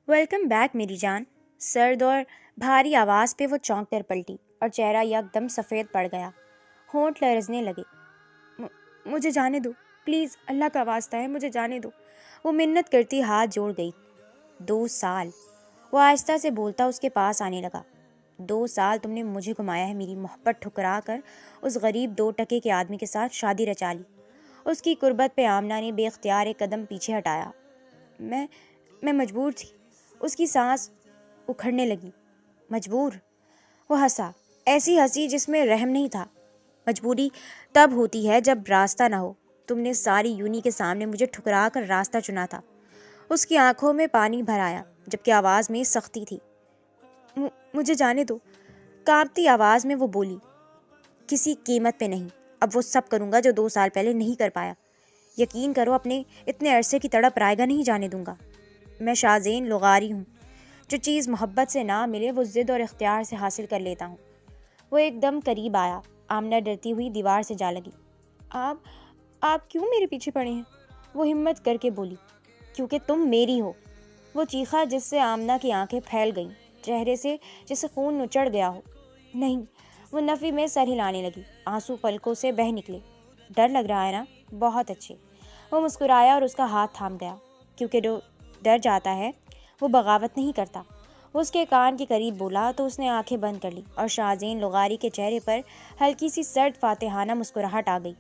Welcome back میری جان۔ سرد اور بھاری آواز پہ وہ چونک کر پلٹی اور چہرہ یک دم سفید پڑ گیا۔ ہونٹ لرزنے لگے۔ مجھے جانے دو پلیز، اللہ کا واسطہ ہے، مجھے جانے دو۔ وہ منت کرتی ہاتھ جوڑ گئی۔ 2 سال، وہ آہستہ سے بولتا اس کے پاس آنے لگا۔ 2 سال تم نے مجھے گھمایا ہے، میری محبت ٹھکرا کر اس غریب 2 ٹکے کے آدمی کے ساتھ شادی رچا لی۔ اس کی قربت پہ آمنہ نے بے اختیار ایک قدم پیچھے ہٹایا۔ میں مجبور تھی۔ اس کی سانس اکھڑنے لگی۔ مجبور؟ وہ ہنسا، ایسی ہنسی جس میں رحم نہیں تھا۔ مجبوری تب ہوتی ہے جب راستہ نہ ہو۔ تم نے ساری یونی کے سامنے مجھے ٹھکرا کر راستہ چنا تھا۔ اس کی آنکھوں میں پانی بھر آیا جبکہ آواز میں سختی تھی۔ مجھے جانے دو، کانپتی آواز میں وہ بولی۔ کسی قیمت پہ نہیں۔ اب وہ سب کروں گا جو 2 سال پہلے نہیں کر پایا۔ یقین کرو، اپنے اتنے عرصے کی تڑپ رائے گا نہیں جانے دوں گا۔ میں شازین لغاری ہوں۔ جو چیز محبت سے نہ ملے وہ ضد اور اختیار سے حاصل کر لیتا ہوں۔ وہ ایک دم قریب آیا۔ آمنہ ڈرتی ہوئی دیوار سے جا لگی۔ آپ کیوں میرے پیچھے پڑے ہیں؟ وہ ہمت کر کے بولی۔ کیونکہ تم میری ہو۔ وہ چیخا جس سے آمنہ کی آنکھیں پھیل گئیں، چہرے سے جسے خون نچڑ گیا ہو۔ نہیں، وہ نفی میں سر ہلانے لگی۔ آنسو پلکوں سے بہہ نکلے۔ ڈر لگ رہا ہے نا؟ بہت اچھے۔ وہ مسکرایا اور اس کا ہاتھ تھام گیا۔ کیونکہ جو ڈر جاتا ہے وہ بغاوت نہیں کرتا۔ وہ اس کے کان کے قریب بولا تو اس نے آنکھیں بند کر لی اور شازین لغاری کے چہرے پر ہلکی سی سرد فاتحانہ مسکراہٹ آ گئی۔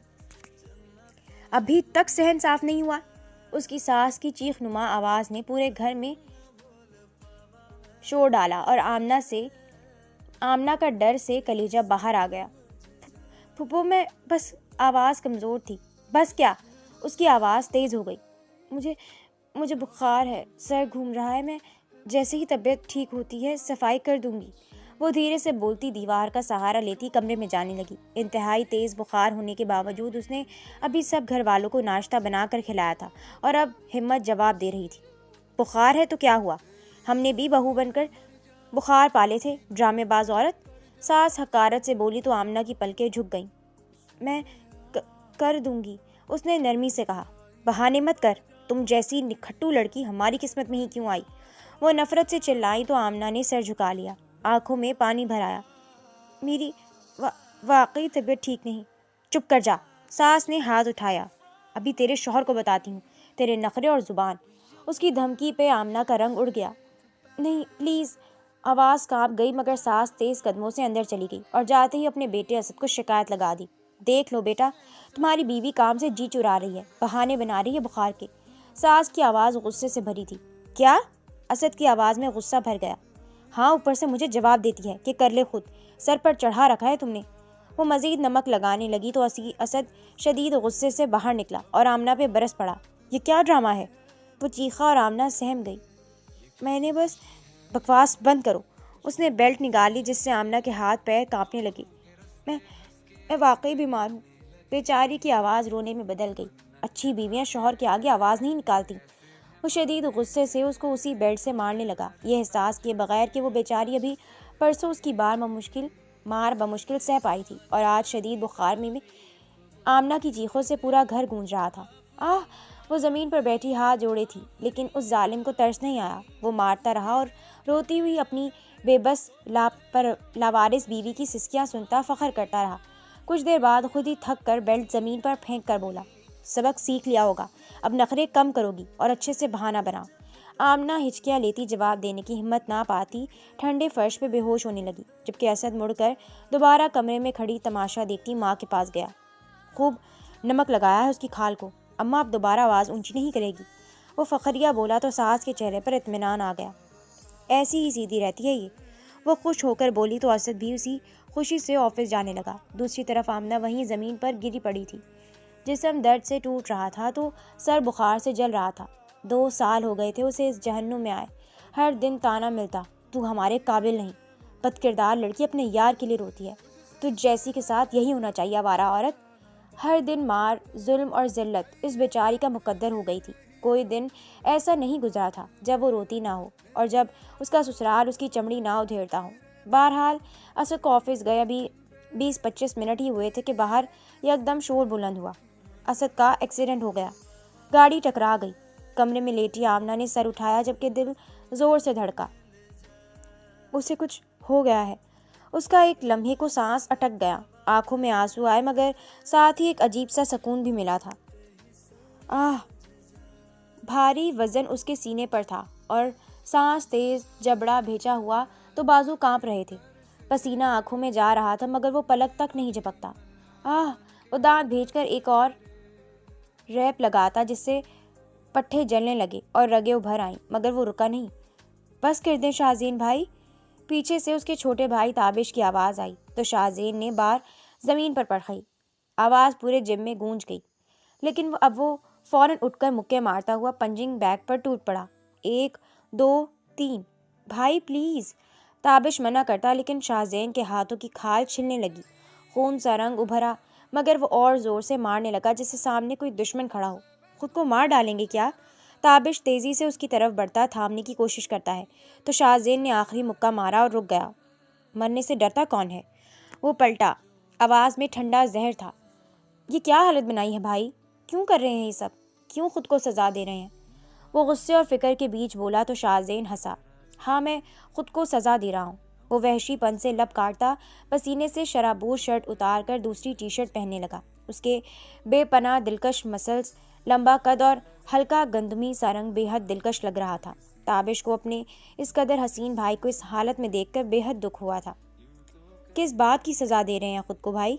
ابھی تک صحن صاف نہیں ہوا؟ اس کی ساس کی چیخ نما آواز نے پورے گھر میں شور ڈالا اور آمنہ کا ڈر سے کلیجہ باہر آ گیا۔ پھپھو، میں بس… آواز کمزور تھی۔ بس کیا؟ اس کی آواز تیز ہو گئی۔ مجھے بخار ہے، سر گھوم رہا ہے، میں جیسے ہی طبیعت ٹھیک ہوتی ہے صفائی کر دوں گی۔ وہ دھیرے سے بولتی دیوار کا سہارا لیتی کمرے میں جانے لگی۔ انتہائی تیز بخار ہونے کے باوجود اس نے ابھی سب گھر والوں کو ناشتہ بنا کر کھلایا تھا اور اب ہمت جواب دے رہی تھی۔ بخار ہے تو کیا ہوا؟ ہم نے بھی بہو بن کر بخار پالے تھے، ڈرامے باز عورت۔ ساس حقارت سے بولی تو آمنہ کی پلکیں جھک گئیں۔ میں کر دوں گی، اس نے نرمی سے کہا۔ بہانے مت کر، تم جیسی نکھٹو لڑکی ہماری قسمت میں ہی کیوں آئی؟ وہ نفرت سے چلائی تو آمنہ نے سر جھکا لیا، آنکھوں میں پانی بھر آیا۔ میری واقعی طبیعت ٹھیک نہیں۔ چپ کر جا، ساس نے ہاتھ اٹھایا۔ ابھی تیرے شوہر کو بتاتی ہوں تیرے نخرے اور زبان۔ اس کی دھمکی پہ آمنہ کا رنگ اڑ گیا۔ نہیں پلیز۔ آواز کانپ گئی مگر ساس تیز قدموں سے اندر چلی گئی اور جاتے ہی اپنے بیٹے اسد کو شکایت لگا دی۔ دیکھ لو بیٹا، تمہاری بیوی کام سے جی چرا رہی ہے، بہانے بنا رہی ہے بخار کے۔ ساس کی آواز غصے سے بھری تھی۔ کیا؟ اسد کی آواز میں غصہ بھر گیا۔ ہاں، اوپر سے مجھے جواب دیتی ہے کہ کر لے خود، سر پر چڑھا رکھا ہے تم نے۔ وہ مزید نمک لگانے لگی تو اسد شدید غصے سے باہر نکلا اور آمنہ پہ برس پڑا۔ یہ کیا ڈرامہ ہے؟ وہ چیخا اور آمنہ سہم گئی۔ میں نے بس… بکواس بند کرو۔ اس نے بیلٹ نکالی جس سے آمنہ کے ہاتھ پیر کانپنے لگے۔ میں واقعی بیمار ہوں۔ بیچاری کی آواز رونے میں بدل گئی۔ اچھی بیویاں شوہر کے آگے آواز نہیں نکالتی۔ وہ شدید غصے سے اس کو اسی بیلٹ سے مارنے لگا، یہ احساس کیے بغیر کہ وہ بیچاری ابھی پرسوں اس کی مار بمشکل سہ پائی تھی اور آج شدید بخار میں آمنہ کی چیخوں سے پورا گھر گونج رہا تھا۔ وہ زمین پر بیٹھی ہاتھ جوڑے تھی لیکن اس ظالم کو ترس نہیں آیا۔ وہ مارتا رہا اور روتی ہوئی اپنی بے بس لاوارث بیوی کی سسکیاں سنتا فخر کرتا رہا۔ کچھ دیر بعد خود ہی تھک کر بیلٹ زمین پر پھینک کر بولا، سبق سیکھ لیا ہوگا، اب نخرے کم کرو گی اور اچھے سے بہانہ بناؤ۔ آمنہ ہچکیاں لیتی جواب دینے کی ہمت نہ پاتی ٹھنڈے فرش پہ بے ہوش ہونے لگی، جبکہ اسد مڑ کر دوبارہ کمرے میں کھڑی تماشا دیکھتی ماں کے پاس گیا۔ خوب نمک لگایا ہے اس کی کھال کو، اماں اب دوبارہ آواز اونچی نہیں کرے گی۔ وہ فخریہ بولا تو ساس کے چہرے پر اطمینان آ گیا۔ ایسی ہی سیدھی رہتی ہے یہ، وہ خوش ہو کر بولی تو اسد بھی اسی خوشی سے آفس جانے لگا۔ دوسری طرف آمنہ وہیں زمین پر گری پڑی تھی، جسم درد سے ٹوٹ رہا تھا تو سر بخار سے جل رہا تھا۔ 2 سال ہو گئے تھے اسے اس جہنم میں آئے، ہر دن تانا ملتا، تو ہمارے قابل نہیں۔ بد کردار لڑکی اپنے یار کے لیے روتی ہے، تو جیسی کے ساتھ یہی ہونا چاہیے آوارہ عورت۔ ہر دن مار، ظلم اور ذلت اس بیچاری کا مقدر ہو گئی تھی۔ کوئی دن ایسا نہیں گزرا تھا جب وہ روتی نہ ہو اور جب اس کا سسرال اس کی چمڑی نہ ادھیڑتا ہو۔ بہرحال اسد کو آفس گئے ابھی 20-25 منٹ ہی ہوئے تھے کہ باہر یک دم شور بلند ہوا۔ اسد کا ایکسیڈنٹ ہو گیا، گاڑی ٹکرا گئی۔ کمرے میں لیٹی آمنہ نے سر اٹھایا جبکہ دل زور سے دھڑکا۔ اسے کچھ ہو گیا ہے۔ اس کا ایک لمحے کو سانس اٹک گیا، آنکھوں میں آنسو آئے مگر ساتھ ہی ایک عجیب سا سکون بھی ملا تھا۔ بھاری وزن اس کے سینے پر تھا اور سانس تیز، جبڑا بھیجا ہوا تو بازو کانپ رہے تھے۔ پسینہ آنکھوں میں جا رہا تھا مگر وہ پلک تک نہیں جھپکتا۔ وہ دانت بھیج کر ایک اور ریپ لگاتا جس سے پٹھے جلنے لگے اور رگیں ابھر آئیں مگر وہ رکا نہیں۔ بس کر دیں شاہ زین بھائی۔ پیچھے سے اس کے چھوٹے بھائی تابش کی آواز آئی تو شاہ زین نے بار زمین پر پڑکھائی۔ آواز پورے جم میں گونج گئی، لیکن اب وہ فوراً اٹھ کر مکے مارتا ہوا پنجنگ بیگ پر ٹوٹ پڑا۔ 1 2 3 بھائی پلیز، تابش منع کرتا لیکن شاہ زین کے ہاتھوں کی کھال چھلنے لگی، خون سا رنگ ابھرا مگر وہ اور زور سے مارنے لگا جیسے سامنے کوئی دشمن کھڑا ہو۔ خود کو مار ڈالیں گے کیا؟ تابش تیزی سے اس کی طرف بڑھتا، تھامنے کی کوشش کرتا ہے تو شاہ زین نے آخری مکہ مارا اور رک گیا۔ مرنے سے ڈرتا کون ہے؟ وہ پلٹا، آواز میں ٹھنڈا زہر تھا۔ یہ کیا حالت بنائی ہے بھائی؟ کیوں کر رہے ہیں یہ سب؟ کیوں خود کو سزا دے رہے ہیں؟ وہ غصے اور فکر کے بیچ بولا تو شاہ زین ہنسا۔ ہاں، میں خود کو سزا دے رہا ہوں۔ وہ وحشی پن سے لب کاٹتا، پسینے سے شرابور شرٹ اتار کر دوسری ٹی شرٹ پہننے لگا۔ اس کے بے پناہ دلکش مسلز، لمبا قد اور ہلکا گندمی سا رنگ بے حد دلکش لگ رہا تھا۔ تابش کو اپنے اس قدر حسین بھائی کو اس حالت میں دیکھ کر بے حد دکھ ہوا تھا۔ کس بات کی سزا دے رہے ہیں خود کو بھائی؟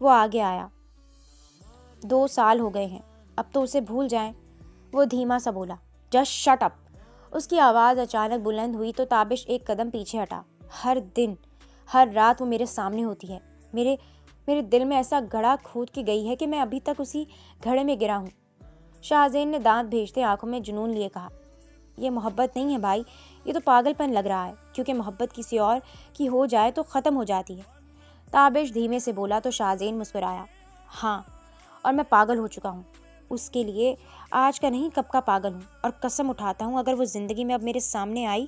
وہ آگے آیا۔ 2 سال ہو گئے ہیں، اب تو اسے بھول جائیں۔ وہ دھیما سا بولا۔ Just shut up. اس کی آواز اچانک بلند ہوئی تو تابش ایک قدم پیچھے ہٹا۔ ہر دن، ہر رات وہ میرے سامنے ہوتی ہے۔ میرے دل میں ایسا گڑھا کھود کے گئی ہے کہ میں ابھی تک اسی گھڑے میں گرا ہوں۔ شاہ زین نے دانت بھیجتے آنکھوں میں جنون لیے کہا۔ یہ محبت نہیں ہے بھائی، یہ تو پاگل پن لگ رہا ہے، کیونکہ محبت کسی اور کی ہو جائے تو ختم ہو جاتی ہے۔ تابش دھیمے سے بولا تو شاہ زین مسکرایا۔ ہاں، اور میں پاگل ہو چکا ہوں۔ اس کے لیے آج کا نہیں کب کا پاگل ہوں، اور قسم اٹھاتا ہوں اگر وہ زندگی میں اب میرے سامنے آئی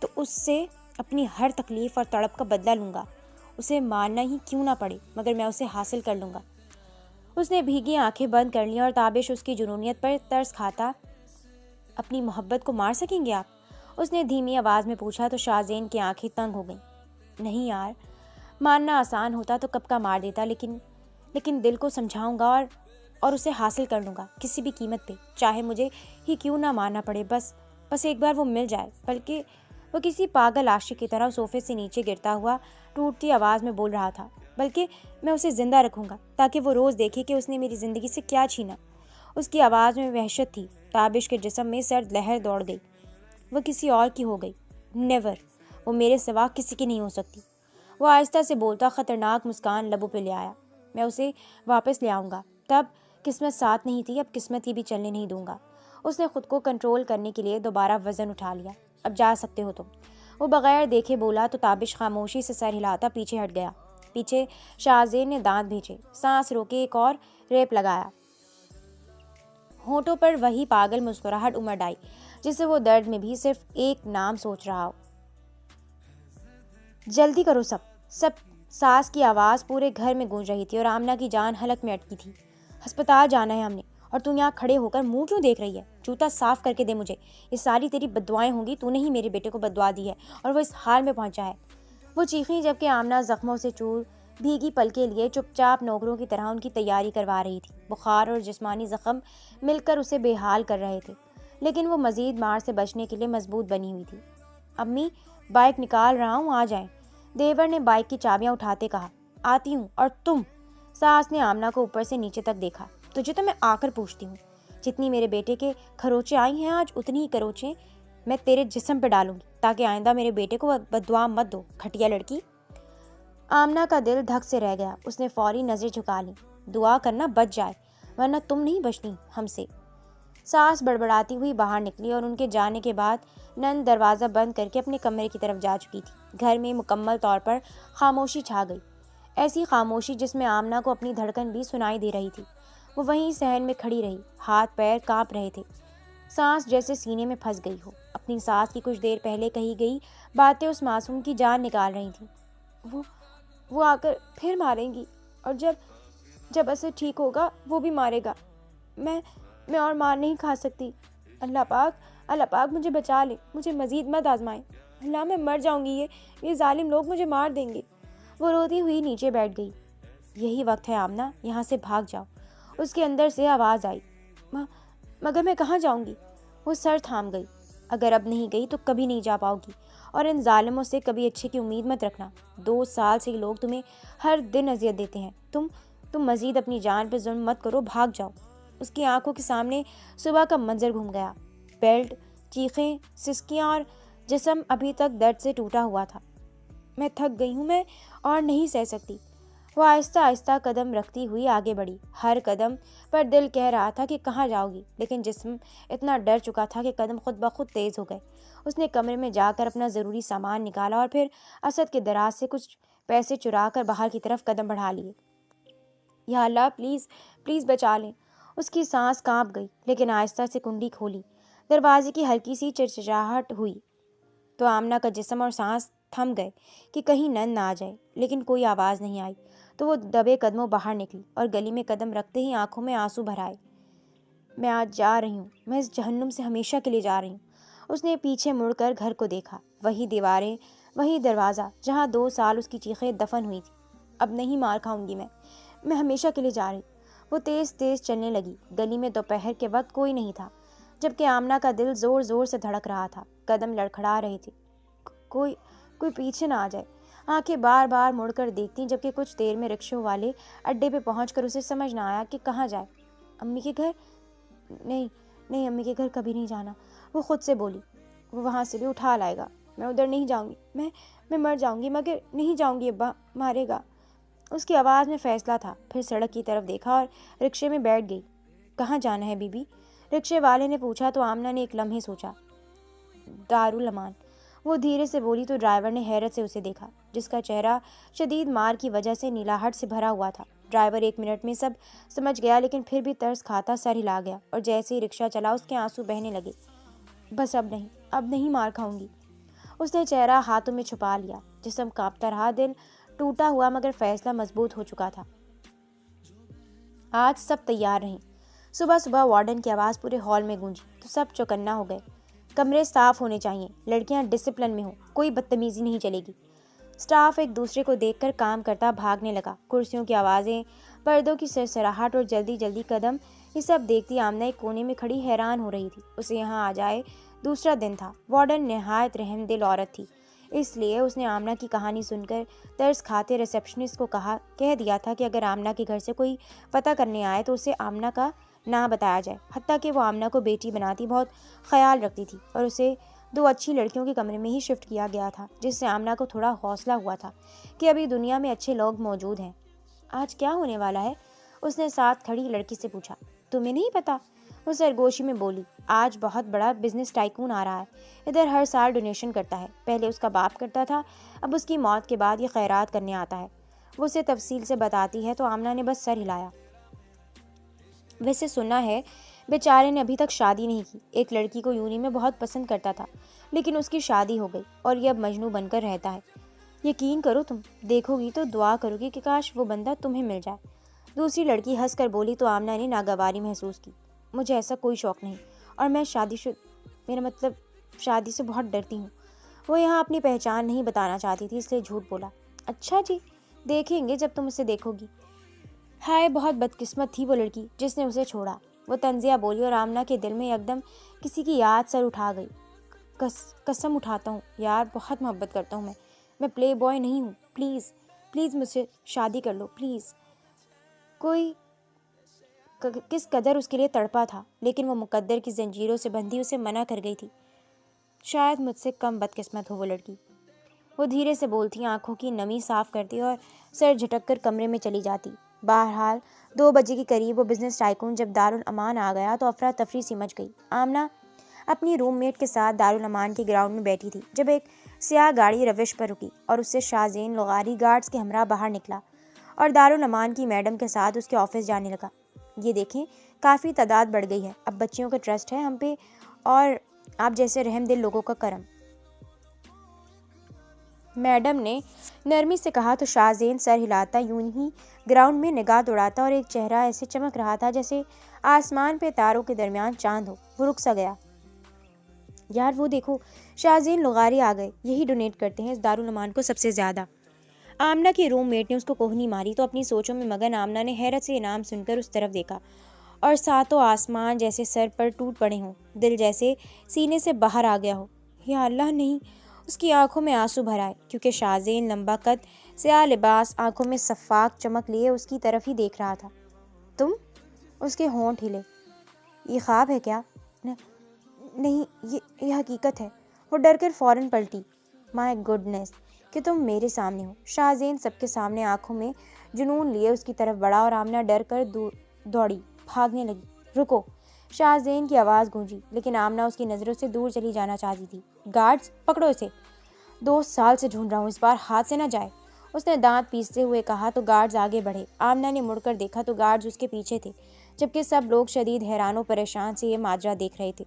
تو اس سے اپنی ہر تکلیف اور تڑپ کا بدلہ لوں گا، اسے مارنا ہی کیوں نہ پڑے مگر میں اسے حاصل کر لوں گا۔ اس نے بھیگی آنکھیں بند کر لیں اور تابش اس کی جنونیت پر ترس کھاتا۔ اپنی محبت کو مار سکیں گے آپ؟ اس نے دھیمی آواز میں پوچھا تو شاہ زین کی آنکھیں تنگ ہو گئیں۔ نہیں یار، مارنا آسان ہوتا تو کب کا مار دیتا، لیکن دل کو سمجھاؤں گا اور اسے حاصل کر لوں گا کسی بھی قیمت پہ، چاہے مجھے ہی کیوں نہ مارنا پڑے۔ بس ایک بار وہ مل جائے۔ بلکہ وہ کسی پاگل عاشق کی طرح صوفے سے نیچے گرتا ہوا ٹوٹتی آواز میں بول رہا تھا، بلکہ میں اسے زندہ رکھوں گا تاکہ وہ روز دیکھے کہ اس نے میری زندگی سے کیا چھینا۔ اس کی آواز میں وحشت تھی۔ تابش کے جسم میں سرد لہر دوڑ گئی۔ وہ کسی اور کی ہو گئی، نیور، وہ میرے سوا کسی کی نہیں ہو سکتی۔ وہ آہستہ سے بولتا خطرناک مسکان لبوں پہ لے آیا۔ میں اسے واپس لے آؤں گا۔ تب قسمت ساتھ نہیں تھی، اب قسمت ہی بھی چلنے نہیں دوں گا۔ اس نے خود کو کنٹرول کرنے کے لیے دوبارہ وزن اٹھا لیا۔ اب جا سکتے ہو تم، وہ بغیر دیکھے بولا تو تابش خاموشی سے سر ہلاتا پیچھے ہٹ گیا۔ پیچھے شاہ زین نے دانت بھیجے، سانس روکے ایک اور ریپ لگایا۔ ہونٹوں پر وہی پاگل مسکراہٹ امڑ آئی جسے وہ درد میں بھی صرف ایک نام سوچ رہا ہو۔ جلدی کرو سب۔ ساس کی آواز پورے گھر میں گونج رہی تھی اور آمنہ کی جان حلق میں اٹکی تھی۔ ہسپتال جانا ہے ہم نے، اور تو یہاں کھڑے ہو کر منہ کیوں دیکھ رہی ہے؟ جوتا صاف کر کے دے مجھے۔ یہ ساری تیری بددعائیں ہوں گی، تو نے ہی میرے بیٹے کو بددعا دی ہے اور وہ اس حال میں پہنچا ہے۔ وہ چیخیں جبکہ آمنہ زخموں سے چور بھیگی پلکیں لیے چپ چاپ نوکروں کی طرح ان کی تیاری کروا رہی تھی۔ بخار اور جسمانی زخم مل کر اسے بے حال کر رہے تھے، لیکن وہ مزید مار سے بچنے کے لیے مضبوط بنی ہوئی تھی۔ امی، بائک نکال رہا ہوں، آ جائیں، دیور نے بائک کی چابیاں اٹھاتے کہا۔ آتی ہوں، اور تم؟ ساس نے آمنہ کو اوپر سے نیچے تک دیکھا۔ تجھے تو میں آ کر پوچھتی ہوں، جتنی میرے بیٹے کے کھروچے آئی ہیں آج، اتنی ہی کروچے میں تیرے جسم پہ ڈالوں گی تاکہ آئندہ میرے بیٹے کو بددعا مت دو، گھٹیا لڑکی۔ آمنہ کا دل دھک سے رہ گیا۔ اس نے فوری نظریں جھکا لیں۔ دعا کرنا بچ جائے، ورنہ تم نہیں بچنی ہم سے۔ ساس بڑبڑاتی ہوئی باہر نکلی اور ان کے جانے کے بعد نند دروازہ بند کر کے اپنے کمرے کی طرف جا چکی تھی۔ گھر میں مکمل طور پر خاموشی چھا گئی، ایسی خاموشی جس میں آمنہ کو اپنی دھڑکن بھی سنائی دے رہی تھی۔ وہ وہیں صحن میں کھڑی رہی، ہاتھ پیر کانپ رہے تھے، سانس جیسے سینے میں پھنس گئی ہو۔ اپنی ساس کی کچھ دیر پہلے کہی گئی باتیں اس معصوم کی جان نکال رہی تھیں۔ وہ آ کر پھر ماریں گی، اور جب اسے ٹھیک ہوگا وہ بھی مارے گا۔ میں میں اور مار نہیں کھا سکتی. اللہ پاک مجھے بچا لے, مجھے مزید مت آزمائیں. اللہ میں مر جاؤں گی, یہ ظالم لوگ مجھے مار دیں گے. وہ روتی ہوئی نیچے بیٹھ گئی. یہی وقت ہے آمنہ, یہاں سے بھاگ جاؤ. اس کے اندر سے آواز آئی. مگر میں کہاں جاؤں گی؟ وہ سر تھام گئی. اگر اب نہیں گئی تو کبھی نہیں جا پاؤ گی, اور ان ظالموں سے کبھی اچھے کی امید مت رکھنا. 2 سال سے یہ لوگ تمہیں ہر دن اذیت دیتے ہیں. تم مزید اپنی جان پہ ظلم مت کرو, بھاگ جاؤ. اس کی آنکھوں کے سامنے صبح کا منظر گھوم گیا. بیلٹ, چیخیں, سسکیاں, اور جسم ابھی تک درد سے ٹوٹا ہوا تھا. میں تھک گئی ہوں, میں اور نہیں سہ سکتی. وہ آہستہ آہستہ قدم رکھتی ہوئی آگے بڑھی. ہر قدم پر دل کہہ رہا تھا کہ کہاں جاؤ گی, لیکن جسم اتنا ڈر چکا تھا کہ قدم خود بخود تیز ہو گئے. اس نے کمرے میں جا کر اپنا ضروری سامان نکالا اور پھر اسد کے دراز سے کچھ پیسے چرا کر باہر کی طرف قدم بڑھا لیے. یا اللہ, پلیز بچا لیں. اس کی سانس کانپ گئی, لیکن آہستہ سے کنڈی کھولی. دروازے کی ہلکی سی چرچراہٹ ہوئی تو آمنہ کا جسم اور سانس تھم گئے کہ کہیں نند نہ آ جائے, لیکن کوئی آواز نہیں آئی. تو وہ دبے قدموں باہر نکلی اور گلی میں قدم رکھتے ہی آنکھوں میں آنسو بھر آئے. میں آج جا رہی ہوں, میں اس جہنم سے ہمیشہ کے لیے جا رہی ہوں. اس نے پیچھے مڑ کر گھر کو دیکھا. وہی دیواریں, وہی دروازہ جہاں 2 سال اس کی چیخیں دفن ہوئی تھی. اب نہیں مار کھاؤں گی میں ہمیشہ کے لیے جا رہی. وہ تیز تیز چلنے لگی. گلی میں دوپہر کے وقت کوئی نہیں تھا, جبکہ آمنہ کا دل زور زور سے دھڑک رہا تھا. قدم لڑکھڑا رہے تھے. کوئی پیچھے نہ آ جائے. آنکھیں بار بار مڑ کر دیکھتی, جبکہ کچھ دیر میں رکشوں والے اڈے پہ پہنچ کر اسے سمجھ نہ آیا کہ کہاں جائے. امی کے گھر؟ نہیں, امی کے گھر کبھی نہیں جانا, وہ خود سے بولی. وہ وہاں سے بھی اٹھا لائے گا. میں ادھر نہیں جاؤں گی, میں مر جاؤں گی, مگر نہیں جاؤں گی, ابا مارے گا. اس کی آواز میں فیصلہ تھا. پھر سڑک کی طرف دیکھا اور رکشے میں بیٹھ گئی. کہاں جانا ہے بی بی؟ رکشے والے نے پوچھا تو آمنہ نے ایک لمحے سوچا. دارالامان, وہ دھیرے سے بولی تو ڈرائیور نے حیرت سے اسے دیکھا, جس کا چہرہ شدید مار کی وجہ سے نیلاہٹ سے بھرا ہوا تھا. ڈرائیور 1 منٹ میں سب سمجھ گیا, لیکن پھر بھی ترس کھاتا سر ہلا گیا, اور جیسے ہی رکشہ چلا اس کے آنسو بہنے لگے. بس اب نہیں مار کھاؤں گی. اس نے چہرہ ہاتھوں میں چھپا لیا. جسم کانپتا رہا, دل ٹوٹا ہوا, مگر فیصلہ مضبوط ہو چکا تھا. آج سب تیار رہیں. صبح وارڈن کی آواز پورے ہال میں گونجی تو سب چوکنا ہو گئے. کمرے صاف ہونے چاہیے, لڑکیاں ڈسپلن میں ہوں, کوئی بدتمیزی نہیں چلے گی. سٹاف ایک دوسرے کو دیکھ کر کام کرتا بھاگنے لگا. کرسیوں کی آوازیں, پردوں کی سرسراہٹ اور جلدی قدم, یہ سب دیکھتی آمنہ ایک کونے میں کھڑی حیران ہو رہی تھی. اسے یہاں آ جائے دوسرا دن تھا. وارڈن نہایت رحم دل عورت تھی, اس لیے اس نے آمنہ کی کہانی سن کر ترس کھاتے ریسیپشنسٹ کو کہہ دیا تھا کہ اگر آمنہ کے گھر سے کوئی پتہ کرنے آئے تو اسے آمنہ کا نہ بتایا جائے. حتیٰ کہ وہ آمنہ کو بیٹی بناتی بہت خیال رکھتی تھی, اور اسے 2 اچھی لڑکیوں کے کمرے میں ہی شفٹ کیا گیا تھا, جس سے آمنہ کو تھوڑا حوصلہ ہوا تھا کہ ابھی دنیا میں اچھے لوگ موجود ہیں. آج کیا ہونے والا ہے؟ اس نے ساتھ کھڑی لڑکی سے پوچھا. تمہیں نہیں پتا؟ وہ سرگوشی میں بولی. آج بہت بڑا بزنس ٹائکون آ رہا ہے. ادھر ہر سال ڈونیشن کرتا ہے. پہلے اس کا باپ کرتا تھا, اب اس کی موت کے بعد یہ خیرات کرنے آتا ہے. وہ اسے تفصیل سے بتاتی ہے تو آمنہ نے بس سر ہلایا. ویسے سنا ہے بیچارے نے ابھی تک شادی نہیں کی. ایک لڑکی کو یونی میں بہت پسند کرتا تھا, لیکن اس کی شادی ہو گئی اور یہ اب مجنوں بن کر رہتا ہے. یقین کرو, تم دیکھو گی تو دعا کرو گی کہ کاش وہ بندہ تمہیں مل جائے. دوسری لڑکی ہنس کر بولی تو آمنہ نے ناگواری محسوس کی. مجھے ایسا کوئی شوق نہیں, اور میں شادی سے بہت ڈرتی ہوں. وہ یہاں اپنی پہچان نہیں بتانا چاہتی تھی, اس لیے جھوٹ بولا. اچھا جی, دیکھیں گے جب تم اسے دیکھو گی. ہائے, بہت بدقسمت تھی وہ لڑکی جس نے اسے چھوڑا. وہ طنزیہ بولی, اور آمنہ کے دل میں یکدم کسی کی یاد سر اٹھا گئی. قسم اٹھاتا ہوں یار, بہت محبت کرتا ہوں میں پلے بوائے نہیں ہوں. پلیز مجھ سے شادی کر لو پلیز. کوئی کس قدر اس کے لیے تڑپا تھا, لیکن وہ مقدر کی زنجیروں سے بندھی اسے منع کر گئی تھی. شاید مجھ سے کم بدقسمت ہو وہ لڑکی. وہ دھیرے سے بولتی, آنکھوں کی نمی صاف کرتی اور سر جھٹک کر کمرے میں چلی جاتی. بہرحال 2 بجے کے قریب وہ بزنس ٹائکون جب دارالامان آ گیا تو افراتفری سی مچ گئی. آمنہ اپنی روم میٹ کے ساتھ دارالامان کے گراؤنڈ میں بیٹھی تھی جب ایک سیاہ گاڑی روش پر رکی اور اس سے شاہزین لغاری گارڈز کے ہمراہ باہر نکلا اور دارالامان کی میڈم کے ساتھ اس کے آفس جانے لگا. یہ دیکھیں, کافی تعداد بڑھ گئی ہے. اب بچیوں کا ٹرسٹ ہے ہم پہ, اور آپ جیسے رحم دل لوگوں کا کرم. میڈم نے نرمی سے کہا تو شاہزین سر ہلاتا یوں ہی گراؤنڈ میں نگاہ دوڑاتا اور ایک چہرہ ایسے چمک رہا تھا جیسے آسمان پہ تاروں کے درمیان چاند ہو. وہ رک سا گیا. یار وہ دیکھو شاہزین لغاری آ گئے, یہی ڈونیٹ کرتے ہیں اس دارالمان کو سب سے زیادہ. آمنہ کی روم میٹ نے اس کو کوہنی ماری تو اپنی سوچوں میں مگن آمنہ نے حیرت سے انعام سن کر اس طرف دیکھا اور ساتوں آسمان جیسے سر پر ٹوٹ پڑے ہوں, دل جیسے سینے سے باہر آ گیا ہو. یا اللہ نہیں. اس کی آنکھوں میں آنسو بھر آئے کیونکہ شاہزین لمبا قد, سیاہ لباس, آنکھوں میں صفاق چمک لیے اس کی طرف ہی دیکھ رہا تھا. تم؟ اس کے ہونٹ ہلے. یہ خواب ہے کیا؟ نہیں, یہ حقیقت ہے. وہ ڈر کر فوراً پلٹی. مائی گڈنس کہ تم میرے سامنے ہو. شاہزین سب کے سامنے آنکھوں میں جنون لیے اس کی طرف بڑھا اور آمنہ ڈر کر دوڑی, بھاگنے لگی. رکو. شاہزین کی آواز گونجی لیکن آمنہ اس کی نظروں سے دور چلی جانا چاہتی تھی. گارڈز پکڑو اسے. 2 سال سے ڈھونڈ رہا ہوں, اس بار ہاتھ سے نہ جائے, اس نے دانت پیستے ہوئے کہا تو گارڈز آگے بڑھے. آمنہ نے مڑ کر دیکھا تو گارڈز اس کے پیچھے تھے جبکہ سب لوگ شدید حیران و پریشان سے یہ ماجرا دیکھ رہے تھے.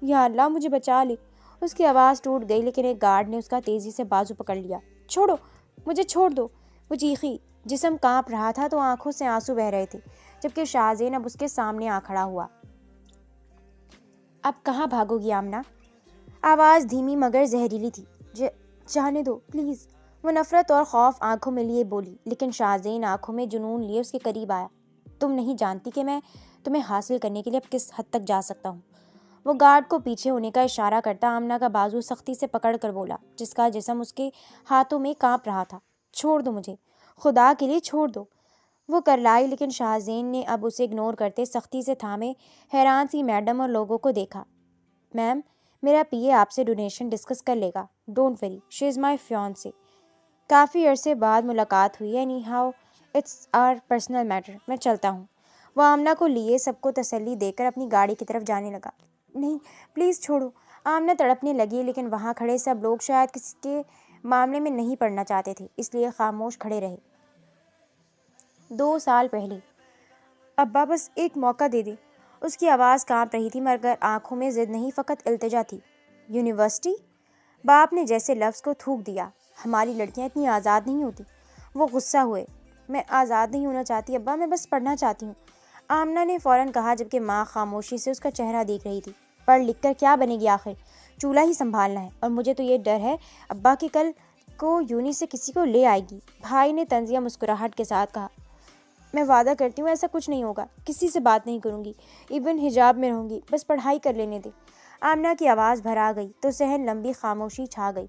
یا اللہ مجھے بچا لے. اس کی آواز ٹوٹ گئی لیکن ایک گارڈ نے اس کا تیزی سے بازو پکڑ لیا. چھوڑو, مجھے چھوڑ دو. وہ چیخی. جسم کانپ رہا تھا تو آنکھوں سے آنسو بہہ رہے تھے جبکہ شاہزین اب اس کے سامنے آ کھڑا ہوا. اب کہاں بھاگو گی آمنہ؟ آواز دھیمی مگر زہریلی تھی. جانے دو پلیز. وہ نفرت اور خوف آنکھوں میں لیے بولی لیکن شاہزین آنکھوں میں جنون لیے اس کے قریب آیا. تم نہیں جانتی کہ میں تمہیں حاصل کرنے کے لیے اب کس حد تک جا سکتا ہوں. وہ گارڈ کو پیچھے ہونے کا اشارہ کرتا آمنہ کا بازو سختی سے پکڑ کر بولا جس کا جسم اس کے ہاتھوں میں کانپ رہا تھا. چھوڑ دو مجھے, خدا کے لیے چھوڑ دو. وہ کرلائی لیکن شاہزین نے اب اسے اگنور کرتے سختی سے تھامے حیران سی میڈم اور لوگوں کو دیکھا. میم, میرا پی اے آپ سے ڈونیشن ڈسکس کر لے گا. Don't worry, she is my fiance. کافی عرصے بعد ملاقات ہوئی. Anyhow it's our personal matter. میں چلتا ہوں. وہ آمنہ کو لیے سب کو تسلی دے کر اپنی گاڑی کی طرف جانے لگا. نہیں پلیز چھوڑو. آمنہ تڑپنے لگی لیکن وہاں کھڑے سب لوگ شاید کسی کے معاملے میں نہیں پڑنا چاہتے تھے اس لیے خاموش کھڑے رہے. 2 سال پہلے. ابا بس ایک موقع دے دے. اس کی آواز کانپ رہی تھی مگر آنکھوں میں ضد نہیں فقط التجا تھی. یونیورسٹی؟ باپ نے جیسے لفظ کو تھوک دیا. ہماری لڑکیاں اتنی آزاد نہیں ہوتی. وہ غصہ ہوئے. میں آزاد نہیں ہونا چاہتی ابا, میں بس پڑھنا چاہتی ہوں. آمنہ نے فوراً کہا جبکہ ماں خاموشی سے اس کا چہرہ دیکھ رہی تھی. پڑھ لکھ کر کیا بنے گی آخر؟ چولہا ہی سنبھالنا ہے. اور مجھے تو یہ ڈر ہے ابا کہ کل کو یونی سے کسی کو لے آئے گی. بھائی نے طنزیہ مسکراہٹ کے ساتھ کہا. میں وعدہ کرتی ہوں ایسا کچھ نہیں ہوگا. کسی سے بات نہیں کروں گی, ایون حجاب میں رہوں گی. بس پڑھائی کر لینے دے. آمنہ کی آواز بھر آ گئی تو صحن لمبی خاموشی چھا گئی.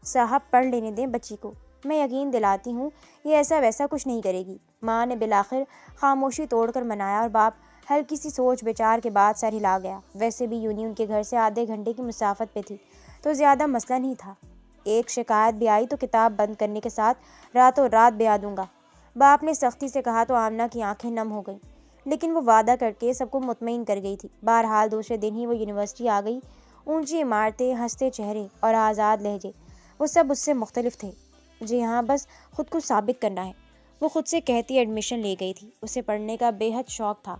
صاحب پڑھ لینے دیں بچی کو. میں یقین دلاتی ہوں یہ ایسا ویسا کچھ نہیں کرے گی. ماں نے بالآخر خاموشی توڑ کر منایا اور باپ ہلکی سی سوچ بچار کے بعد سر ہلا گیا. ویسے بھی یونی ان کے گھر سے آدھے گھنٹے کی مسافت پہ تھی تو زیادہ مسئلہ نہیں تھا. ایک شکایت بھی آئی تو کتاب بند کرنے کے ساتھ راتوں رات بیاہ دوں گا. باپ نے سختی سے کہا تو آمنہ کی آنکھیں نم ہو گئیں لیکن وہ وعدہ کر کے سب کو مطمئن کر گئی تھی. بہرحال دوسرے دن ہی وہ یونیورسٹی آ گئی. اونچی عمارتیں, ہنستے چہرے اور آزاد لہجے, وہ سب اس سے مختلف تھے. جی ہاں, بس خود کو ثابت کرنا ہے. وہ خود سے کہتی ایڈمیشن لے گئی تھی. اسے پڑھنے کا بے حد شوق تھا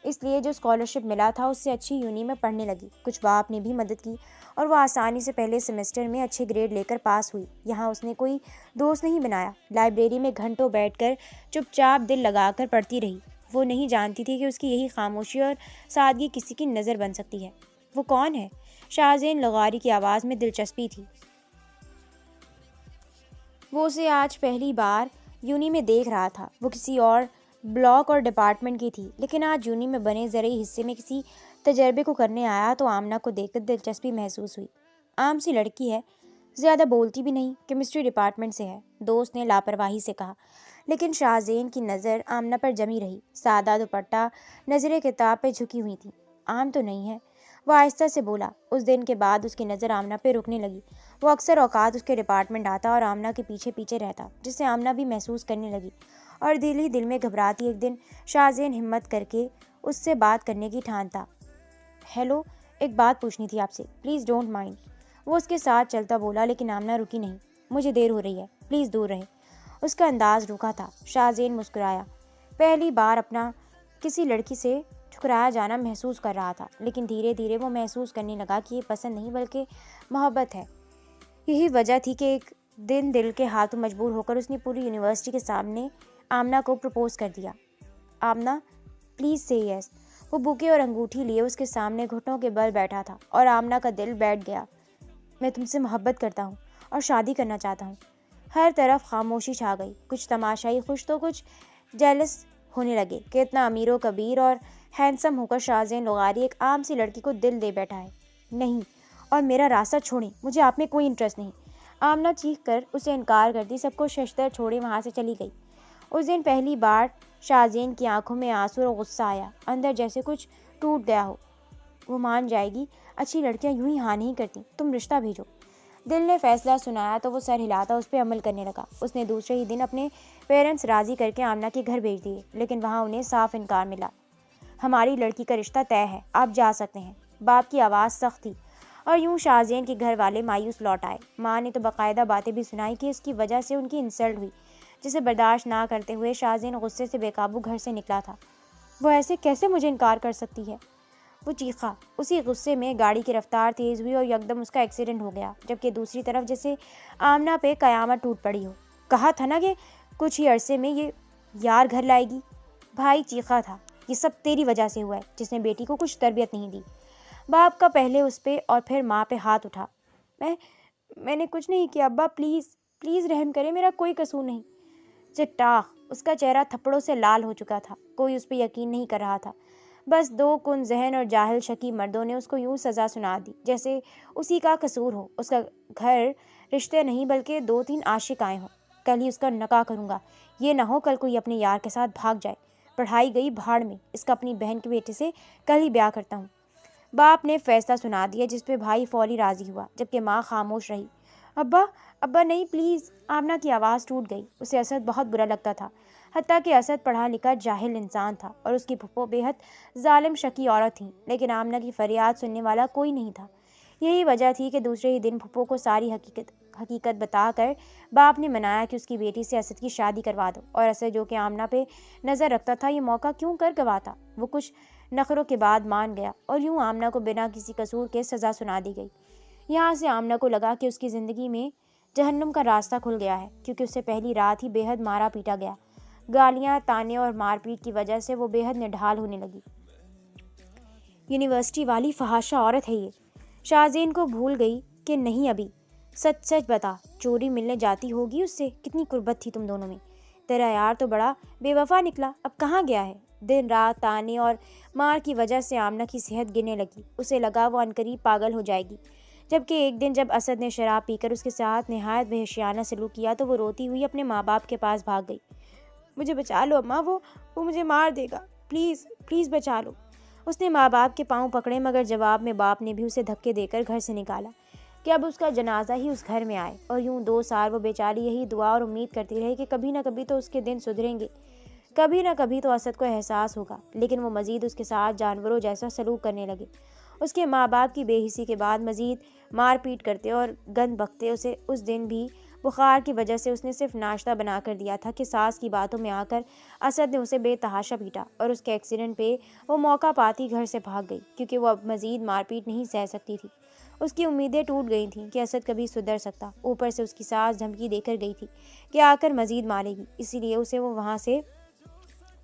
اس لیے جو اسکالرشپ ملا تھا اس سے اچھی یونی میں پڑھنے لگی. کچھ باپ نے بھی مدد کی اور وہ آسانی سے پہلے سیمسٹر میں اچھے گریڈ لے کر پاس ہوئی. یہاں اس نے کوئی دوست نہیں بنایا. لائبریری میں گھنٹوں بیٹھ کر چپ چاپ دل لگا کر پڑھتی رہی. وہ نہیں جانتی تھی کہ اس کی یہی خاموشی اور سادگی کسی کی نظر بن سکتی ہے. وہ کون ہے؟ شاہزین لغاری کی آواز میں دلچسپی تھی. وہ اسے آج پہلی بار یونی میں دیکھ رہا تھا. وہ کسی اور بلاک اور ڈپارٹمنٹ کی تھی لیکن آج یونی میں بنے زرعی حصے میں کسی تجربے کو کرنے آیا تو آمنہ کو دیکھ کر دلچسپی محسوس ہوئی. عام سی لڑکی ہے, زیادہ بولتی بھی نہیں, کیمسٹری ڈپارٹمنٹ سے ہے, دوست نے لاپرواہی سے کہا. لیکن شاہزین کی نظر آمنہ پر جمی رہی. سادہ دوپٹہ, نظریں کتاب پہ جھکی ہوئی تھیں. عام تو نہیں ہے, وہ آہستہ سے بولا. اس دن کے بعد اس کی نظر آمنہ پہ رکنے لگی. وہ اکثر اوقات اس کے ڈپارٹمنٹ آتا اور آمنہ کے پیچھے پیچھے رہتا جس سے آمنہ بھی محسوس کرنے لگی اور دل ہی دل میں گھبراتی. ایک دن شاہزین ہمت کر کے اس سے بات کرنے کی ٹھانتا. ہیلو, ایک بات پوچھنی تھی آپ سے, پلیز ڈونٹ مائنڈ. وہ اس کے ساتھ چلتا بولا لیکن آمنہ رکی نہیں. مجھے دیر ہو رہی ہے, پلیز دور رہے. اس کا انداز روکھا تھا. شاہزین مسکرایا. پہلی بار اپنا کسی لڑکی سے ٹھکرایا جانا محسوس کر رہا تھا لیکن دھیرے دھیرے وہ محسوس کرنے لگا کہ یہ پسند نہیں بلکہ محبت ہے. یہی وجہ تھی کہ ایک دن دل کے ہاتھوں مجبور ہو کر اس نے پوری یونیورسٹی کے سامنے آمنہ کو پرپوز کر دیا. آمنہ پلیز سے یس. وہ بوکے اور انگوٹھی لیے اس کے سامنے گھٹنوں کے بل بیٹھا تھا اور آمنہ کا دل بیٹھ گیا. میں تم سے محبت کرتا ہوں اور شادی کرنا چاہتا ہوں. ہر طرف خاموشی چھا گئی. کچھ تماشائی خوش تو کچھ جیلس ہونے لگے کہ اتنا امیر و کبیر اور ہینڈسم ہو کر شاہزین لغاری ایک عام سی لڑکی کو دل دے بیٹھا ہے. نہیں، اور میرا راستہ چھوڑیں، مجھے آپ میں کوئی انٹرسٹ نہیں. آمنہ چیخ کر اسے انکار کرتی سب کو ششدر چھوڑے وہاں سے چلی گئی. اس دن پہلی بار شاہزین کی آنکھوں میں آنسو اور غصہ آیا. اندر جیسے کچھ ٹوٹ گیا ہو. وہ مان جائے گی، اچھی لڑکیاں یوں ہی ہاں نہیں کرتی، تم رشتہ بھیجو. دل نے فیصلہ سنایا تو وہ سر ہلاتا اس پہ عمل کرنے لگا. اس نے دوسرے ہی دن اپنے پیرنٹس راضی کر کے آمنہ کے گھر بھیج دیے، لیکن وہاں انہیں صاف انکار ملا. ہماری لڑکی کا رشتہ طے ہے، آپ جا سکتے ہیں. باپ کی آواز سخت تھی اور یوں شاہزین کے گھر والے مایوس لوٹ آئے. ماں نے تو باقاعدہ باتیں بھی سنائی کہ اس کی وجہ سے ان کی انسلٹ ہوئی، جسے برداشت نہ کرتے ہوئے شاہزین غصے سے بے قابو گھر سے نکلا تھا. وہ ایسے کیسے مجھے انکار کر سکتی ہے، وہ چیخا. اسی غصے میں گاڑی کی رفتار تیز ہوئی اور یکدم اس کا ایکسیڈنٹ ہو گیا، جبکہ دوسری طرف جیسے آمنہ پہ قیامت ٹوٹ پڑی ہو. کہا تھا نا کہ کچھ ہی عرصے میں یہ یار گھر لائے گی. بھائی چیخا تھا. یہ سب تیری وجہ سے ہوا ہے، جس نے بیٹی کو کچھ تربیت نہیں دی. باپ کا پہلے اس پہ اور پھر ماں پہ ہاتھ اٹھا. میں نے کچھ نہیں کیا ابا، پلیز رحم کرے، میرا کوئی قصور نہیں. چٹاخ. اس کا چہرہ تھپڑوں سے لال ہو چکا تھا. کوئی اس پہ یقین نہیں کر رہا تھا. بس دو کن ذہن اور جاہل شکی مردوں نے اس کو یوں سزا سنا دی جیسے اسی کا قصور ہو. اس کا گھر رشتے نہیں بلکہ 2-3 عاشق آئے ہوں. کل ہی اس کا نکاح کروں گا. یہ نہ ہو کل کوئی اپنے یار کے ساتھ بھاگ جائے. پڑھائی گئی بھاڑ میں. اس کا اپنی بہن کے بیٹے سے کل ہی بیاہ کرتا ہوں. باپ نے فیصلہ سنا دیا جس پہ بھائی فوری راضی ہوا، جبکہ ماں خاموش رہی. ابا نہیں پلیز. آمنہ کی آواز ٹوٹ گئی. اسے اسد بہت برا لگتا تھا، حتیٰ کہ اسد پڑھا لکھا جاہل انسان تھا اور اس کی پھپھو بے حد ظالم شکی عورت تھیں، لیکن آمنہ کی فریاد سننے والا کوئی نہیں تھا. یہی وجہ تھی کہ دوسرے ہی دن پھپھو کو ساری حقیقت بتا کر باپ نے منایا کہ اس کی بیٹی سے اسد کی شادی کروا دو. اور اسد جو کہ آمنہ پہ نظر رکھتا تھا یہ موقع کیوں کر گواتا. وہ کچھ نخروں کے بعد مان گیا اور یوں آمنہ کو بنا کسی قصور کے سزا سنا دی گئی. یہاں سے آمنہ کو لگا کہ اس کی زندگی میں جہنم کا راستہ کھل گیا ہے، کیونکہ اسے پہلی رات ہی بے حد مارا پیٹا گیا. گالیاں، تانے اور مار پیٹ کی وجہ سے وہ بے حد نڈھال ہونے لگی. یونیورسٹی والی فحاشہ عورت ہے یہ. شاہزین کو بھول گئی کہ نہیں ابھی. سچ بتا، چوری ملنے جاتی ہوگی اس سے. کتنی قربت تھی تم دونوں میں. تیرا یار تو بڑا بے وفا نکلا، اب کہاں گیا ہے. دن رات تانے اور مار کی وجہ سے آمنہ کی صحت گرنے لگی. اسے لگا وہ عنقریب پاگل ہو جائے گی. جبکہ ایک دن جب اسد نے شراب پی کر اس کے ساتھ نہایت وحشیانہ سلوک کیا تو وہ روتی ہوئی اپنے ماں باپ کے پاس بھاگ گئی. مجھے بچا لو اماں، وہ مجھے مار دے گا، پلیز بچا لو. اس نے ماں باپ کے پاؤں پکڑے، مگر جواب میں باپ نے بھی اسے دھکے دے کر گھر سے نکالا کہ اب اس کا جنازہ ہی اس گھر میں آئے. اور یوں 2 سال وہ بیچاری یہی دعا اور امید کرتی رہی کہ کبھی نہ کبھی تو اس کے دن سدھریں گے، کبھی نہ کبھی تو اسد کو احساس ہوگا. لیکن وہ مزید اس کے ساتھ جانوروں جیسا سلوک کرنے لگے. اس کے ماں باپ کی بے حسی کے بعد مزید مار پیٹ کرتے اور گند بکتے. اسے اس دن بھی بخار کی وجہ سے اس نے صرف ناشتہ بنا کر دیا تھا کہ ساس کی باتوں میں آ کر اسد نے اسے بے تحاشا پیٹا اور اس کے ایکسیڈنٹ پہ وہ موقع پاتی گھر سے بھاگ گئی، کیونکہ وہ اب مزید مار پیٹ نہیں سہ سکتی تھی. اس کی امیدیں ٹوٹ گئی تھیں کہ اسد کبھی سدھر سکتا. اوپر سے اس کی ساس دھمکی دے کر گئی تھی کہ آ کر مزید مارے گی. اسی لیے اسے وہ وہاں سے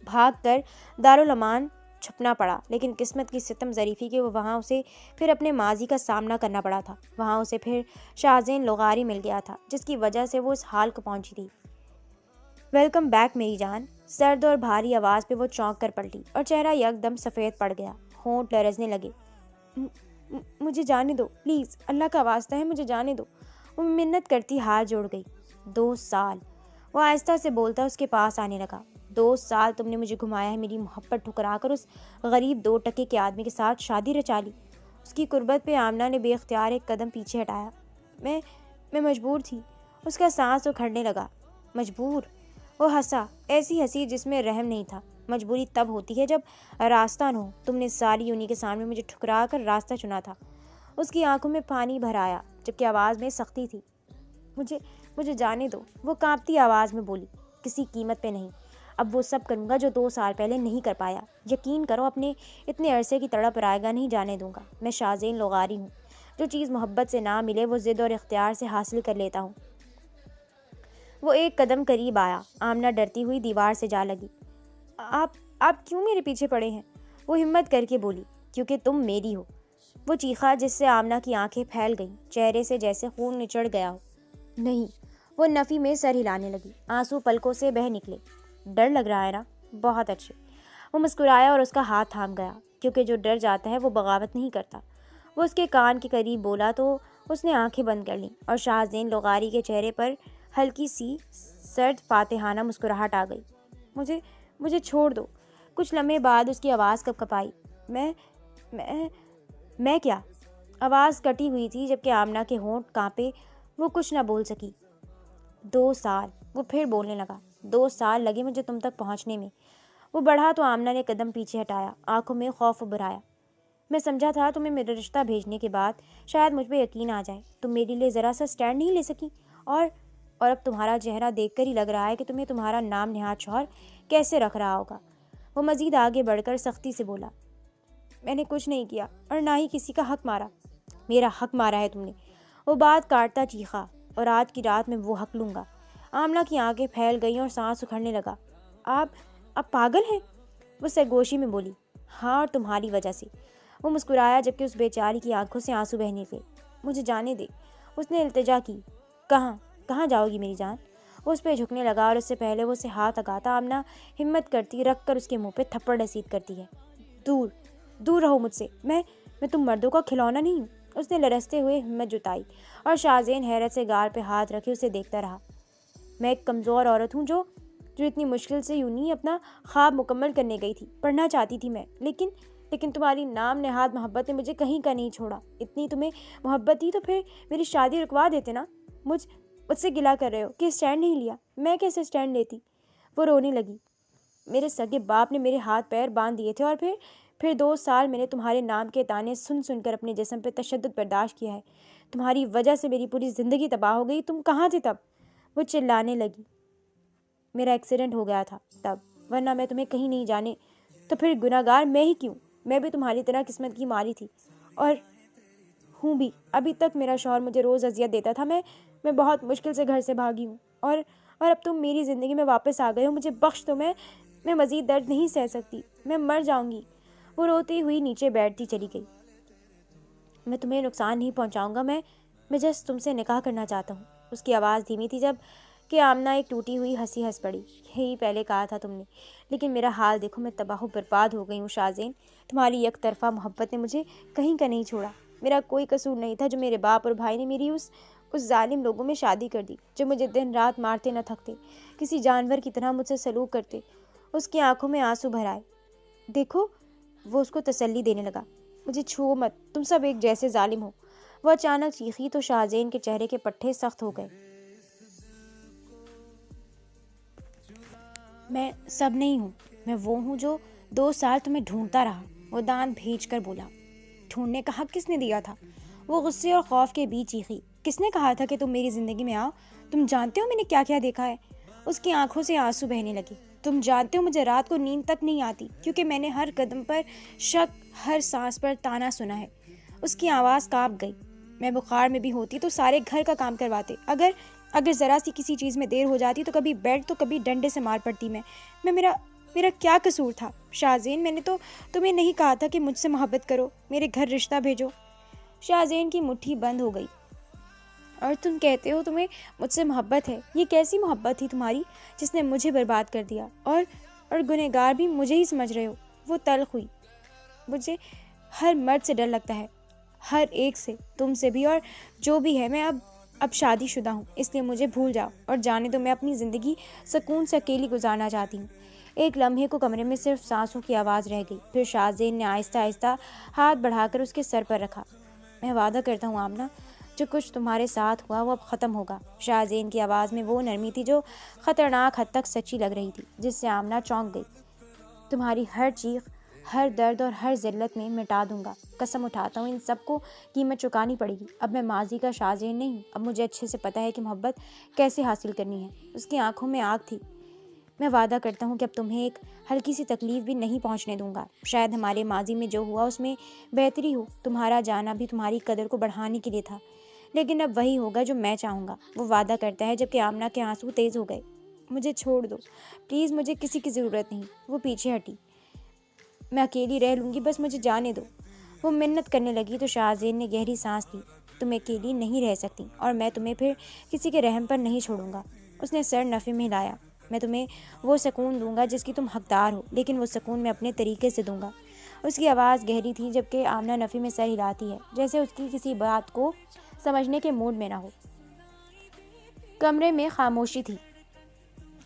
بھاگ کر دارالامان چھپنا پڑا. لیکن قسمت کی ستم ظریفی کہ وہ وہاں اسے پھر اپنے ماضی کا سامنا کرنا پڑا تھا. وہاں اسے پھر شاہزین لغاری مل گیا تھا، جس کی وجہ سے وہ اس حال کو پہنچی تھی. ویلکم بیک میری جان. سرد اور بھاری آواز پہ وہ چونک کر پلٹی اور چہرہ یکدم سفید پڑ گیا. ہونٹ لرزنے لگے. مجھے جانے دو پلیز، اللہ کا واسطہ ہے مجھے جانے دو. وہ منت کرتی ہاتھ جوڑ گئی. 2 سال. وہ آہستہ سے بولتا اس کے پاس آنے لگا. 2 سال تم نے مجھے گھمایا ہے، میری محبت ٹھکرا کر اس غریب 2 ٹکے کے آدمی کے ساتھ شادی رچا لی. اس کی قربت پہ آمنہ نے بے اختیار ایک قدم پیچھے ہٹایا. میں مجبور تھی. اس کا سانس اکھڑنے لگا. مجبور؟ وہ ہنسا، ایسی ہنسی جس میں رحم نہیں تھا. مجبوری تب ہوتی ہے جب راستہ نہ ہو. تم نے ساری یونی کے سامنے مجھے ٹھکرا کر راستہ چنا تھا. اس کی آنکھوں میں پانی بھر آیا، جبکہ آواز میں سختی تھی. مجھے جانے دو، وہ کانپتی آواز میں بولی. کسی قیمت پہ نہیں. اب وہ سب کروں گا جو 2 سال پہلے نہیں کر پایا. یقین کرو اپنے اتنے عرصے کی تڑپ رائگاں نہیں جانے دوں گا. میں شاہزین لغاری ہوں. جو چیز محبت سے نہ ملے وہ ضد اور اختیار سے حاصل کر لیتا ہوں. وہ ایک قدم قریب آیا۔ آمنہ ڈرتی ہوئی دیوار سے جا لگی۔ آپ کیوں میرے پیچھے پڑے ہیں؟ وہ ہمت کر کے بولی۔ کیونکہ تم میری ہو، وہ چیخا، جس سے آمنہ کی آنکھیں پھیل گئیں، چہرے سے جیسے خون نچڑ گیا ہو۔ نہیں، وہ نفی میں سر ہلانے لگی۔ آنسو پلکوں سے بہہ نکلے۔ ڈر لگ رہا ہے نا؟ بہت اچھے۔ وہ مسکرایا اور اس کا ہاتھ تھام گیا، کیونکہ جو ڈر جاتا ہے وہ بغاوت نہیں کرتا۔ وہ اس کے کان کے قریب بولا تو اس نے آنکھیں بند کر لیں اور شاہزین لغاری کے چہرے پر ہلکی سی سرد فاتحانہ مسکراہٹ آ گئی۔ مجھے چھوڑ دو۔ کچھ لمحے بعد اس کی آواز کپ کپائی۔ میں کیا؟ آواز کٹی ہوئی تھی جبکہ آمنہ کے ہونٹ کانپے۔ وہ کچھ نہ بول سکی۔ 2 سال، وہ پھر بولنے لگا۔ 2 سال لگے مجھے تم تک پہنچنے میں۔ وہ بڑھا تو آمنہ نے قدم پیچھے ہٹایا، آنکھوں میں خوف ابھر آیا۔ میں سمجھا تھا تمہیں میرا رشتہ بھیجنے کے بعد شاید مجھ پہ یقین آ جائے۔ تم میرے لیے ذرا سا سٹینڈ نہیں لے سکی، اور اب تمہارا چہرہ دیکھ کر ہی لگ رہا ہے کہ تمہیں تمہارا نام نہاد شوہر کیسے رکھ رہا ہوگا۔ وہ مزید آگے بڑھ کر سختی سے بولا۔ میں نے کچھ نہیں کیا اور نہ ہی کسی کا حق مارا۔ میرا حق مارا ہے تم نے، وہ بات کاٹتا چیخا، اور آج کی رات میں وہ حق لوں گا۔ آمنہ کی آنکھیں پھیل گئیں اور سانس اکھڑنے لگا۔ آپ پاگل ہیں؟ وہ سرگوشی میں بولی۔ ہاں، اور تمہاری وجہ سے۔ وہ مسکرایا جبکہ اس بیچاری کی آنکھوں سے آنسو بہنے لگے۔ مجھے جانے دے، اس نے التجا کی۔ کہاں جاؤ گی میری جان؟ وہ اس پہ جھکنے لگا اور اس سے پہلے وہ اسے ہاتھ لگاتا آمنہ ہمت کرتی رکھ کر اس کے منہ پہ تھپڑ رسید کرتی ہے۔ دور رہو مجھ سے، میں تم مردوں کا کھلونا نہیں ہوں۔ اس نے لرزتے ہوئے ہمت جتائی اور شاہزین حیرت سے گال پہ ہاتھ رکھے اسے دیکھتا رہا۔ میں ایک کمزور عورت ہوں جو اتنی مشکل سے یونی اپنا خواب مکمل کرنے گئی تھی۔ پڑھنا چاہتی تھی میں، لیکن تمہاری نام نہاد محبت نے مجھے کہیں کا نہیں چھوڑا۔ اتنی تمہیں محبت تھی تو پھر میری شادی رکوا دیتے نا۔ مجھ سے گلا کر رہے ہو کہ اسٹینڈ نہیں لیا۔ میں کیسے اسٹینڈ لیتی؟ وہ رونے لگی۔ میرے سگے باپ نے میرے ہاتھ پیر باندھ دیے تھے، اور پھر 2 سال میں نے تمہارے نام کے تانے سن کر اپنے جسم پہ تشدد برداشت کیا ہے۔ تمہاری وجہ سے میری پوری زندگی تباہ ہو گئی۔ تم کہاں تھے تب؟ وہ چلانے لگی۔ میرا ایکسیڈنٹ ہو گیا تھا تب، ورنہ میں تمہیں کہیں نہیں جانے۔ تو پھر گناہگار میں ہی کیوں؟ میں بھی تمہاری طرح قسمت کی ماری تھی، اور ہوں بھی۔ ابھی تک میرا شوہر مجھے روز اذیت دیتا تھا۔ میں بہت مشکل سے گھر سے بھاگی ہوں، اور اب تم میری زندگی میں واپس آ گئے ہو۔ مجھے بخش دو، میں مزید درد نہیں سہ سکتی، میں مر جاؤں گی۔ وہ روتی ہوئی نیچے بیٹھتی چلی گئی۔ میں تمہیں نقصان نہیں پہنچاؤں گا، میں جسٹ تم سے نکاح کرنا چاہتا ہوں۔ اس کی آواز دھیمی تھی جب کہ آمنہ ایک ٹوٹی ہوئی ہنسی ہنس پڑی۔ یہی پہلے کہا تھا تم نے، لیکن میرا حال دیکھو، میں تباہ و برباد ہو گئی ہوں شاہزین۔ تمہاری یک طرفہ محبت نے مجھے کہیں کا نہیں چھوڑا۔ میرا کوئی قصور نہیں تھا جو میرے باپ اور بھائی نے میری اس ظالم لوگوں میں شادی کر دی، جو مجھے دن رات مارتے نہ تھکتے، کسی جانور کی طرح مجھ سے سلوک کرتے۔ اس کی آنکھوں میں آنسو بھر آئے۔ دیکھو، وہ اس کو تسلی دینے لگا، مجھے چھو مت، تم سب ایک جیسے ظالم ہو۔ وہ اچانک چیخی تو شاہزین کے چہرے کے پٹھے سخت ہو گئے۔ میں سب نہیں ہوں، میں وہ ہوں جو 2 سال تمہیں ڈھونڈتا رہا، وہ دانت بھیج کر بولا۔ ڈھونڈنے کا حق کس نے دیا تھا؟ وہ غصے اور خوف کے بیچ چیخی۔ کس نے کہا تھا کہ تم میری زندگی میں آؤ؟ تم جانتے ہو میں نے کیا کیا دیکھا ہے؟ اس کی آنکھوں سے آنسو بہنے لگے۔ تم جانتے ہو مجھے رات کو نیند تک نہیں آتی، کیونکہ میں نے ہر قدم پر شک، ہر سانس پر تانا سنا ہے۔ اس کی آواز کانپ گئی۔ میں بخار میں بھی ہوتی تو سارے گھر کا کام کرواتے۔ اگر ذرا سی کسی چیز میں دیر ہو جاتی تو کبھی بیڈ تو کبھی ڈنڈے سے مار پڑتی میں میرا کیا قصور تھا؟ شاہزین، میں نے تو تمہیں نہیں کہا تھا کہ مجھ سے محبت کرو، میرے گھر رشتہ بھیجو۔ شاہزین کی مٹھی بند ہو گئی۔ اور تم کہتے ہو تمہیں مجھ سے محبت ہے؟ یہ کیسی محبت تھی تمہاری جس نے مجھے برباد کر دیا، اور گنہگار بھی مجھے ہی سمجھ رہے ہو؟ وہ تلخ ہوئی۔ مجھے ہر مرد سے ڈر لگتا ہے، ہر ایک سے، تم سے بھی، اور جو بھی ہے۔ میں اب شادی شدہ ہوں، اس لیے مجھے بھول جاؤ اور جانے دو۔ میں اپنی زندگی سکون سے اکیلی گزارنا چاہتی ہوں۔ ایک لمحے کو کمرے میں صرف سانسوں کی آواز رہ گئی، پھر شاہزین نے آہستہ آہستہ ہاتھ بڑھا کر اس کے سر پر رکھا۔ میں وعدہ کرتا ہوں آمنہ، جو کچھ تمہارے ساتھ ہوا وہ اب ختم ہوگا۔ شاہزین کی آواز میں وہ نرمی تھی جو خطرناک حد تک سچی لگ رہی تھی، جس سے آمنہ چونک گئی۔ تمہاری ہر چیخ، ہر درد اور ہر ذلت میں مٹا دوں گا، قسم اٹھاتا ہوں۔ ان سب کو قیمت چکانی پڑے گی۔ اب میں ماضی کا شاہزین نہیں، اب مجھے اچھے سے پتہ ہے کہ محبت کیسے حاصل کرنی ہے۔ اس کی آنکھوں میں آگ تھی۔ میں وعدہ کرتا ہوں کہ اب تمہیں ایک ہلکی سی تکلیف بھی نہیں پہنچنے دوں گا۔ شاید ہمارے ماضی میں جو ہوا اس میں بہتری ہو، تمہارا جانا بھی تمہاری قدر کو بڑھانے کے لیے تھا، لیکن اب وہی ہوگا جو میں چاہوں گا، وہ وعدہ کرتا ہے، جبکہ آمنہ کے آنسو تیز ہو گئے۔ مجھے چھوڑ دو پلیز، مجھے کسی کی ضرورت نہیں۔ وہ پیچھے ہٹی۔ میں اکیلی رہ لوں گی، بس مجھے جانے دو۔ وہ منت کرنے لگی تو شاہ زین نے گہری سانس لی۔ تم اکیلی نہیں رہ سکتی، اور میں تمہیں پھر کسی کے رحم پر نہیں چھوڑوں گا۔ اس نے سر نفی میں ہلایا۔ میں تمہیں وہ سکون دوں گا جس کی تم حقدار ہو، لیکن وہ سکون میں اپنے طریقے سے دوں گا۔ اس کی آواز گہری تھی، جبکہ آمنہ نفی میں سر ہلاتی ہے، جیسے اس کی کسی بات کو سمجھنے کے موڈ میں نہ ہو۔ کمرے میں خاموشی تھی،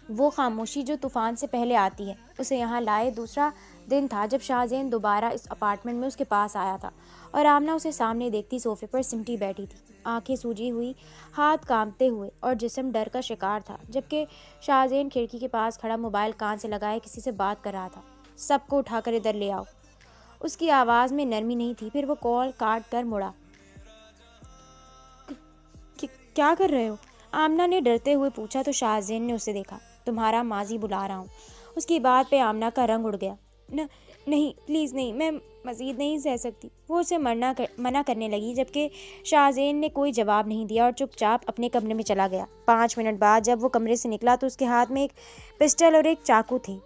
وہ خاموشی جو طوفان سے پہلے آتی ہے۔ اسے یہاں لائے دوسرا دن تھا جب شاہ زین دوبارہ اس اپارٹمنٹ میں اس کے پاس آیا تھا، اور آمنہ اسے سامنے دیکھتی صوفے پر سمٹی بیٹھی تھی، آنکھیں سوجی ہوئی، ہاتھ کانپتے ہوئے، اور جسم ڈر کا شکار تھا، جبکہ شاہ زین کھڑکی کے پاس کھڑا موبائل کان سے لگائے کسی سے بات کر رہا تھا۔ سب کو اٹھا کر ادھر لے آؤ۔ اس کی آواز میں نرمی نہیں تھی۔ پھر وہ کال کاٹ کر مڑا۔ کیا کر رہے ہو؟ آمنہ نے ڈرتے ہوئے پوچھا تو شاہ زین نے اسے دیکھا۔ تمہارا ماضی بلا رہا ہوں۔ اس کی بات پہ آمنہ کا رنگ اڑ گیا۔ نہیں پلیز نہیں، میں مزید نہیں سہ سکتی۔ وہ اسے منع کرنے لگی، جبکہ شاہ زین نے کوئی جواب نہیں دیا اور چپ چاپ اپنے کمرے میں چلا گیا۔ 5 منٹ بعد جب وہ کمرے سے نکلا تو اس کے ہاتھ میں ایک پسٹل اور ایک چاقو تھے۔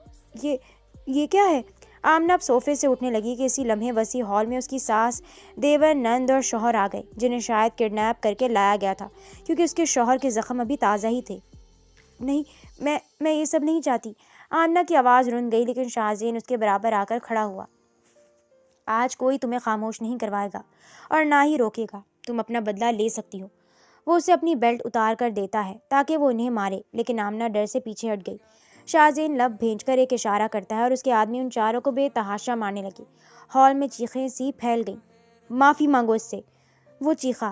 یہ کیا ہے؟ آمنہ اب صوفے سے اٹھنے لگی کہ اسی لمحے وسیع ہال میں اس کی ساس، دیور، نند اور شوہر آ گئے، جنہیں شاید کڈنیپ کر کے لایا گیا تھا، کیونکہ اس کے شوہر کے زخم ابھی تازہ ہی تھے۔ نہیں، میں یہ سب نہیں چاہتی۔ آمنہ کی آواز رن گئی، لیکن شاہ زین اس کے برابر آ کر کھڑا ہوا۔ آج کوئی تمہیں خاموش نہیں کروائے گا اور نہ ہی روکے گا۔ تم اپنا بدلہ لے سکتی ہو۔ وہ اسے اپنی بیلٹ اتار کر دیتا ہے تاکہ وہ انہیں مارے، لیکن آمنہ ڈر سے پیچھے ہٹ گئی۔ شاہ زین لب بھینچ کر ایک اشارہ کرتا ہے اور اس کے آدمی ان چاروں کو بے تحاشا مارنے لگے۔ ہال میں چیخیں سی پھیل گئیں۔ معافی مانگو اس سے، وہ چیخا۔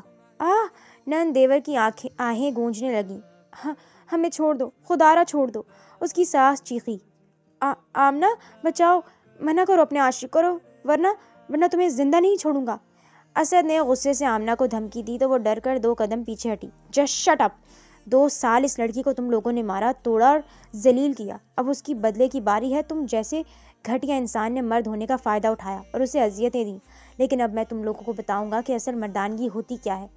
نند دیور کی آہیں گونجنے لگیں۔ ہمیں چھوڑ دو، خدارا چھوڑ دو، اس کی ساس چیخی۔ آمنہ بچاؤ، منع کرو اپنے عاشق کو، ورنہ تمہیں زندہ نہیں چھوڑوں گا۔ اسد نے غصے سے آمنہ کو دھمکی دی تو وہ ڈر کر 2 قدم پیچھے ہٹی۔ Just shut up. 2 سال اس لڑکی کو تم لوگوں نے مارا، توڑا اور ذلیل کیا۔ اب اس کی بدلے کی باری ہے۔ تم جیسے گھٹیا انسان نے مرد ہونے کا فائدہ اٹھایا اور اسے اذیتیں دیں، لیکن اب میں تم لوگوں کو بتاؤں گا کہ اصل مردانگی ہوتی کیا ہے۔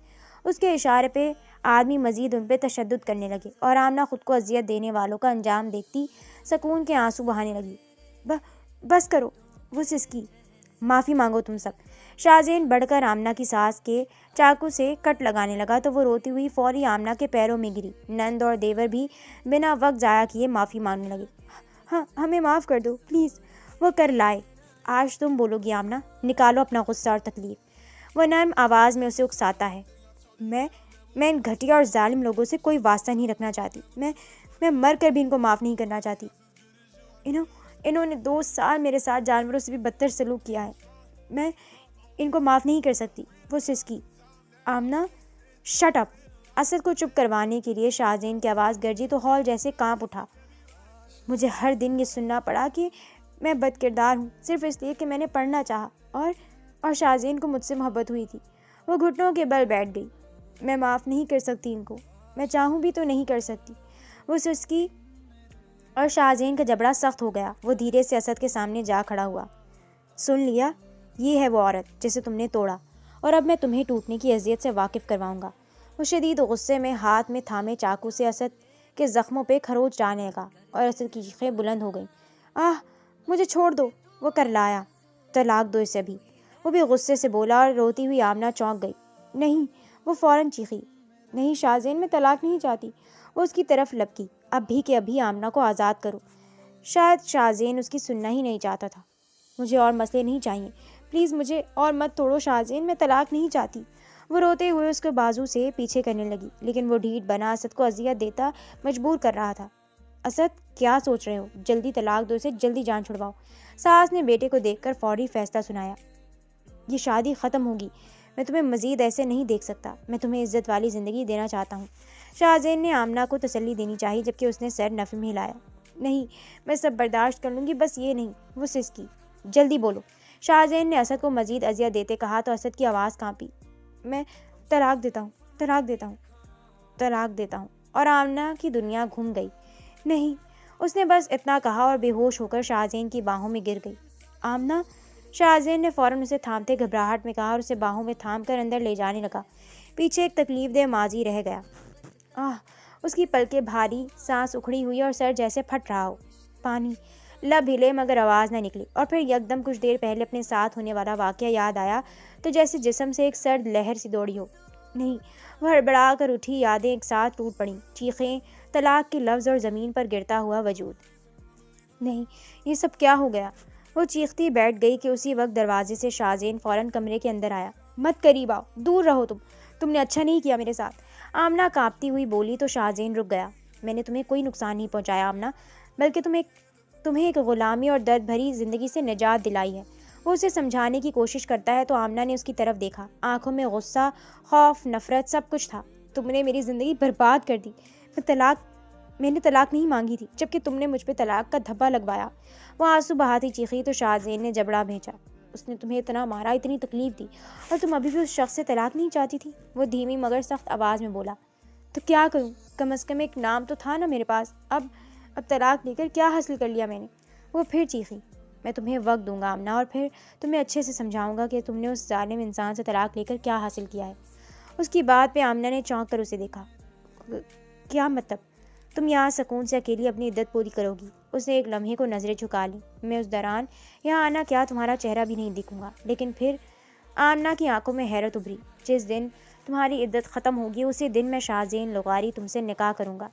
اس کے اشارے پہ آدمی مزید ان پہ تشدد کرنے لگے، اور آمنہ خود کو اذیت دینے والوں کا انجام دیکھتی سکون کے آنسو بہانے لگی۔ بس کرو، وہ سسکی۔ معافی مانگو تم سب۔ شاہ زین بڑھ کر آمنہ کی ساس کے چاقو سے کٹ لگانے لگا تو وہ روتی ہوئی فوری آمنہ کے پیروں میں گری۔ نند اور دیور بھی بنا وقت ضائع کیے معافی مانگنے لگے۔ ہمیں معاف کر دو پلیز۔ وہ کر لائے۔ آج تم بولو گی آمنہ، نکالو اپنا غصہ اور تکلیف۔ وہ نرم آواز میں اسے اکساتا ہے۔ میں ان گھٹیا اور ظالم لوگوں سے کوئی واسطہ نہیں رکھنا چاہتی۔ میں مر کر بھی ان کو معاف نہیں کرنا چاہتی۔ انہوں نے 2 سال میرے ساتھ جانوروں سے بھی بدتر سلوک کیا ہے۔ میں ان کو معاف نہیں کر سکتی۔ وہ سسکی۔ Amna shut up. اسد کو چپ کروانے کے لیے شاہ زین کی آواز گرجی تو ہال جیسے کانپ اٹھا۔ مجھے ہر دن یہ سننا پڑا کہ میں بد کردار ہوں، صرف اس لیے کہ میں نے پڑھنا چاہا اور شاہ زین کو مجھ سے محبت ہوئی تھی۔ وہ گھٹنوں کے بل بیٹھ گئی۔ میں معاف نہیں کر سکتی ان کو، میں چاہوں بھی تو نہیں کر سکتی۔ وہ سسکی اور شاہ زین کا جبڑا سخت ہو گیا۔ وہ دھیرے سے اسد کے سامنے جا کھڑا ہوا۔ سن لیا، یہ ہے وہ عورت جسے تم نے توڑا، اور اب میں تمہیں ٹوٹنے کی اذیت سے واقف کرواؤں گا۔ وہ شدید غصے میں ہاتھ میں تھامے چاقو سے اسد کے زخموں پہ خروچ ڈالنے لگا، اور اسد کی چیخیں بلند ہو گئیں۔ مجھے چھوڑ دو۔ وہ کر لایا۔ طلاق دو اسے بھی، وہ بھی غصے سے بولا، اور روتی ہوئی آمنہ چونک گئی۔ نہیں، وہ فوراً چیخی۔ نہیں شاہ زین، میں طلاق نہیں چاہتی۔ وہ اس کی طرف لپکی۔ اب بھی کہ ابھی آمنہ کو آزاد کرو۔ شاید شاہ زین اس کی سننا ہی نہیں چاہتا تھا۔ مجھے اور مسئلے نہیں چاہیے، پلیز مجھے اور مت توڑو شاہ زین، میں طلاق نہیں چاہتی۔ وہ روتے ہوئے اس کے بازو سے پیچھے کرنے لگی، لیکن وہ ڈھیٹ بنا اسد کو اذیت دیتا مجبور کر رہا تھا۔ اسد، کیا سوچ رہے ہو؟ جلدی طلاق دو اسے، جلدی جان چھڑواؤ۔ ساس نے بیٹے کو دیکھ کر فوری فیصلہ سنایا۔ یہ شادی ختم ہوگی، میں تمہیں مزید ایسے نہیں دیکھ سکتا۔ میں تمہیں عزت والی زندگی دینا چاہتا ہوں۔ شاہ زین نے آمنہ کو تسلی دینی چاہی، جبکہ اس نے سر نفی میں ہلایا۔ نہیں، میں سب برداشت کر لوں گی، بس یہ نہیں۔ وہ سسکی۔ جلدی بولو۔ شاہ زین نے اسد کو مزید اذیت دیتے کہا تو اسد کی آواز کانپی۔ میں طلاق دیتا ہوں، طلاق دیتا ہوں، طلاق دیتا ہوں۔ اور آمنہ کی دنیا گھوم گئی۔ نہیں، اس نے بس اتنا کہا اور بے ہوش ہو کر شاہ زین کی باہوں میں گر گئی۔ آمنہ، شاہزین نے فوراً اسے تھامتے گھبراہٹ میں کہا اور اسے باہوں میں تھام کر اندر لے جانے لگا۔ پیچھے ایک تکلیف دہ ماضی رہ گیا۔ اس کی پلکیں بھاری، سانس اکھڑی ہوئی اور سر جیسے پھٹ رہا ہو۔ پانی، لب ہلے مگر آواز نہ نکلی، اور پھر یکدم کچھ دیر پہلے اپنے ساتھ ہونے والا واقعہ یاد آیا تو جیسے جسم سے ایک سرد لہر سی دوڑی ہو۔ نہیں، وہ ہڑبڑا کر اٹھی، یادیں ایک ساتھ ٹوٹ پڑیں، چیخیں، طلاق کے لفظ اور زمین پر گرتا ہوا وجود۔ نہیں، یہ سب کیا ہو گیا؟ وہ چیختی بیٹھ گئی کہ اسی وقت دروازے سے شاہزین فوراً کمرے کے اندر آیا۔ مت قریب آؤ، دور رہو، تم نے اچھا نہیں کیا میرے ساتھ، آمنہ کانپتی ہوئی بولی تو شاہزین رک گیا۔ میں نے تمہیں کوئی نقصان نہیں پہنچایا آمنہ، بلکہ تمہیں ایک غلامی اور درد بھری زندگی سے نجات دلائی ہے۔ وہ اسے سمجھانے کی کوشش کرتا ہے تو آمنہ نے اس کی طرف دیکھا، آنکھوں میں غصہ، خوف، نفرت سب کچھ تھا۔ تم نے میری زندگی برباد کر دی۔ میں نے طلاق نہیں مانگی تھی، جبکہ تم نے مجھ پہ طلاق کا دھبا لگوایا۔ وہ آنسو بہاتی چیخی تو شاہزین نے جبڑا بھیجا۔ اس نے تمہیں اتنا مارا، اتنی تکلیف دی، اور تم ابھی بھی اس شخص سے طلاق نہیں چاہتی تھی؟ وہ دھیمی مگر سخت آواز میں بولا۔ تو کیا کروں؟ کم از کم ایک نام تو تھا نا میرے پاس۔ اب طلاق لے کر کیا حاصل کر لیا میں نے؟ وہ پھر چیخی۔ میں تمہیں وقت دوں گا آمنہ، اور پھر تمہیں اچھے سے سمجھاؤں گا کہ تم نے اس ظالم انسان سے طلاق لے کر کیا حاصل کیا ہے۔ اس کی بات پہ آمنہ نے چونک کر اسے دیکھا۔ کیا مطلب؟ تم یہاں سکون سے اکیلی اپنی عدت پوری کرو گی؟ اس نے ایک لمحے کو نظریں جھکا لی۔ میں اس دوران یہاں آنا کیا تمہارا چہرہ بھی نہیں دکھوں گا۔ لیکن پھر آمنہ کی آنکھوں میں حیرت ابھری۔ جس دن تمہاری عدت ختم ہوگی اسی دن میں شاہزین لغاری تم سے نکاح کروں گا۔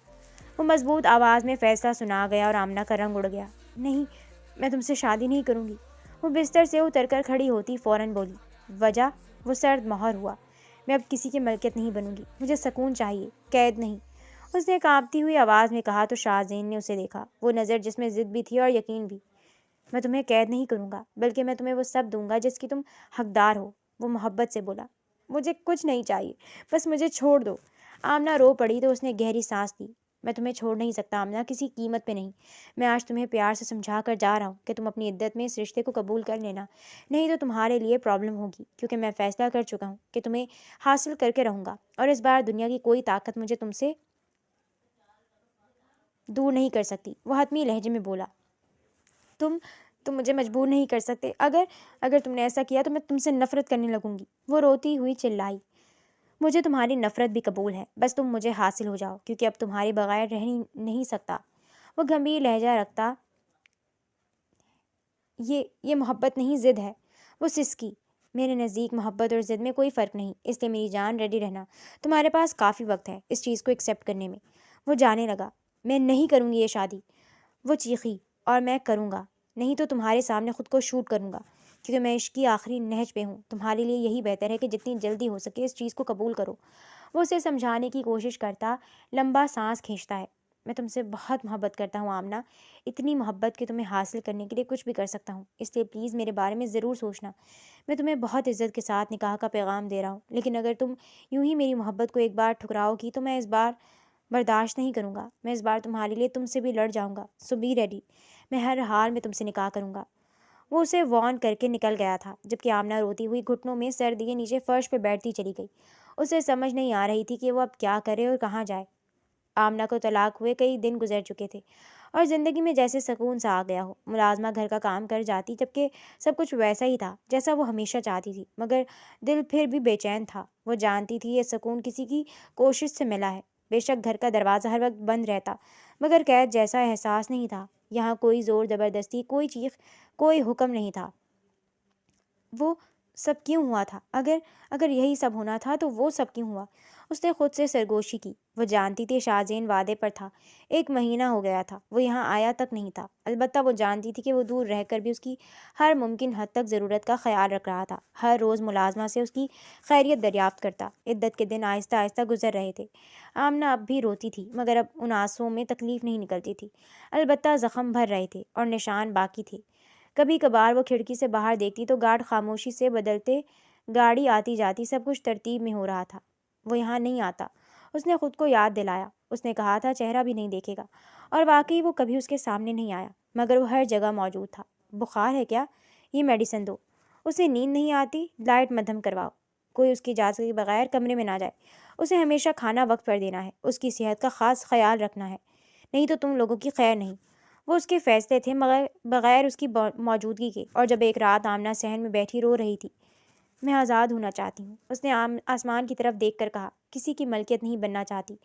وہ مضبوط آواز میں فیصلہ سنا گیا اور آمنہ کا رنگ اڑ گیا۔ نہیں، میں تم سے شادی نہیں کروں گی۔ وہ بستر سے اتر کر کھڑی ہوتی فوراً بولی۔ وجہ؟ وہ سرد مہر ہوا۔ میں اب کسی کی ملکیت نہیں بنوں گی، مجھے سکون چاہیے، قید نہیں، اس نے کانپتی ہوئی آواز میں کہا تو شاہزین نے اسے دیکھا، وہ نظر جس میں ضد بھی تھی اور یقین بھی۔ میں تمہیں قید نہیں کروں گا، بلکہ میں تمہیں وہ سب دوں گا جس کی تم حقدار ہو، وہ محبت سے بولا۔ مجھے کچھ نہیں چاہیے، بس مجھے چھوڑ دو۔ آمنہ رو پڑی تو اس نے گہری سانس لی۔ میں تمہیں چھوڑ نہیں سکتا آمنہ، کسی قیمت پہ نہیں۔ میں آج تمہیں پیار سے سمجھا کر جا رہا ہوں کہ تم اپنی عدت میں اس رشتے کو قبول کر لینا، نہیں تو تمہارے لیے پرابلم ہوگی، کیونکہ میں فیصلہ کر چکا ہوں کہ تمہیں حاصل کر کے رہوں گا، اور اس بار دنیا کی کوئی طاقت مجھے تم سے دور نہیں کر سکتی۔ وہ حتمی لہجے میں بولا۔ تم مجھے مجبور نہیں کر سکتے، اگر تم نے ایسا کیا تو میں تم سے نفرت کرنے لگوں گی۔ وہ روتی ہوئی چلائی۔ مجھے تمہاری نفرت بھی قبول ہے، بس تم مجھے حاصل ہو جاؤ، کیونکہ اب تمہارے بغیر رہ نہیں سکتا۔ وہ گمبھیر لہجہ رکھتا۔ یہ محبت نہیں، ضد ہے۔ وہ سسکی۔ میرے نزدیک محبت اور ضد میں کوئی فرق نہیں، اس لیے میری جان ریڈی رہنا، تمہارے پاس کافی وقت ہے اس چیز کو ایکسیپٹ کرنے میں۔ وہ جانے لگا۔ میں نہیں کروں گی یہ شادی، وہ چیخی، اور میں کروں گا، نہیں تو تمہارے سامنے خود کو شوٹ کروں گا، کیونکہ میں عشق کی آخری نہج پہ ہوں۔ تمہارے لیے یہی بہتر ہے کہ جتنی جلدی ہو سکے اس چیز کو قبول کرو۔ وہ اسے سمجھانے کی کوشش کرتا، لمبا سانس کھینچتا ہے۔ میں تم سے بہت محبت کرتا ہوں آمنہ، اتنی محبت کہ تمہیں حاصل کرنے کے لیے کچھ بھی کر سکتا ہوں، اس لیے پلیز میرے بارے میں ضرور سوچنا۔ میں تمہیں بہت عزت کے ساتھ نکاح کا پیغام دے رہا ہوں، لیکن اگر تم یوں ہی میری محبت کو ایک بار ٹھکراؤ گی تو میں اس بار برداشت نہیں کروں گا۔ میں اس بار تمہارے لیے تم سے بھی لڑ جاؤں گا، سو بی ریڈی۔ میں ہر حال میں تم سے نکاح کروں گا۔ وہ اسے وارن کر کے نکل گیا تھا، جبکہ آمنہ روتی ہوئی گھٹنوں میں سر دیے نیچے فرش پہ بیٹھتی چلی گئی۔ اسے سمجھ نہیں آ رہی تھی کہ وہ اب کیا کرے اور کہاں جائے۔ آمنہ کو طلاق ہوئے کئی دن گزر چکے تھے اور زندگی میں جیسے سکون سا آ گیا ہو۔ ملازمہ گھر کا کام کر جاتی، جبکہ سب کچھ ویسا ہی تھا جیسا وہ ہمیشہ چاہتی تھی، مگر دل پھر بھی بے چین تھا۔ وہ جانتی تھی یہ سکون کسی کی کوشش سے ملا ہے۔ بے شک گھر کا دروازہ ہر وقت بند رہتا، مگر قید جیسا احساس نہیں تھا۔ یہاں کوئی زور زبردستی، کوئی چیخ، کوئی حکم نہیں تھا۔ وہ سب کیوں ہوا تھا؟ اگر یہی سب ہونا تھا تو وہ سب کیوں ہوا؟ اس نے خود سے سرگوشی کی۔ وہ جانتی تھی شاہزین وعدے پر تھا، 1 مہینہ ہو گیا تھا، وہ یہاں آیا تک نہیں تھا۔ البتہ وہ جانتی تھی کہ وہ دور رہ کر بھی اس کی ہر ممکن حد تک ضرورت کا خیال رکھ رہا تھا، ہر روز ملازمہ سے اس کی خیریت دریافت کرتا۔ عدت کے دن آہستہ آہستہ گزر رہے تھے۔ آمنہ اب بھی روتی تھی، مگر اب ان آنسوؤں میں تکلیف نہیں نکلتی تھی، البتہ زخم بھر رہے تھے اور نشان باقی تھے۔ کبھی کبھار وہ کھڑکی سے باہر دیکھتی تو گارڈ خاموشی سے بدلتے، گاڑی آتی جاتی، سب کچھ ترتیب میں ہو رہا تھا۔ وہ یہاں نہیں آتا، اس نے خود کو یاد دلایا۔ اس نے کہا تھا چہرہ بھی نہیں دیکھے گا، اور واقعی وہ کبھی اس کے سامنے نہیں آیا، مگر وہ ہر جگہ موجود تھا۔ بخار ہے کیا؟ یہ میڈیسن دو۔ اسے نیند نہیں آتی؟ لائٹ مدھم کرواؤ۔ کوئی اس کی اجازت کے بغیر کمرے میں نہ جائے۔ اسے ہمیشہ کھانا وقت پر دینا ہے، اس کی صحت کا خاص خیال رکھنا ہے، نہیں تو تم لوگوں کی خیر نہیں۔ وہ اس کے فیصلے تھے مگر بغیر اس کی موجودگی کے۔ اور جب ایک رات آمنہ صحن میں بیٹھی رو رہی تھی، میں آزاد ہونا چاہتی ہوں، اس نے آسمان کی طرف دیکھ کر کہا، کسی کی ملکیت نہیں بننا چاہتی۔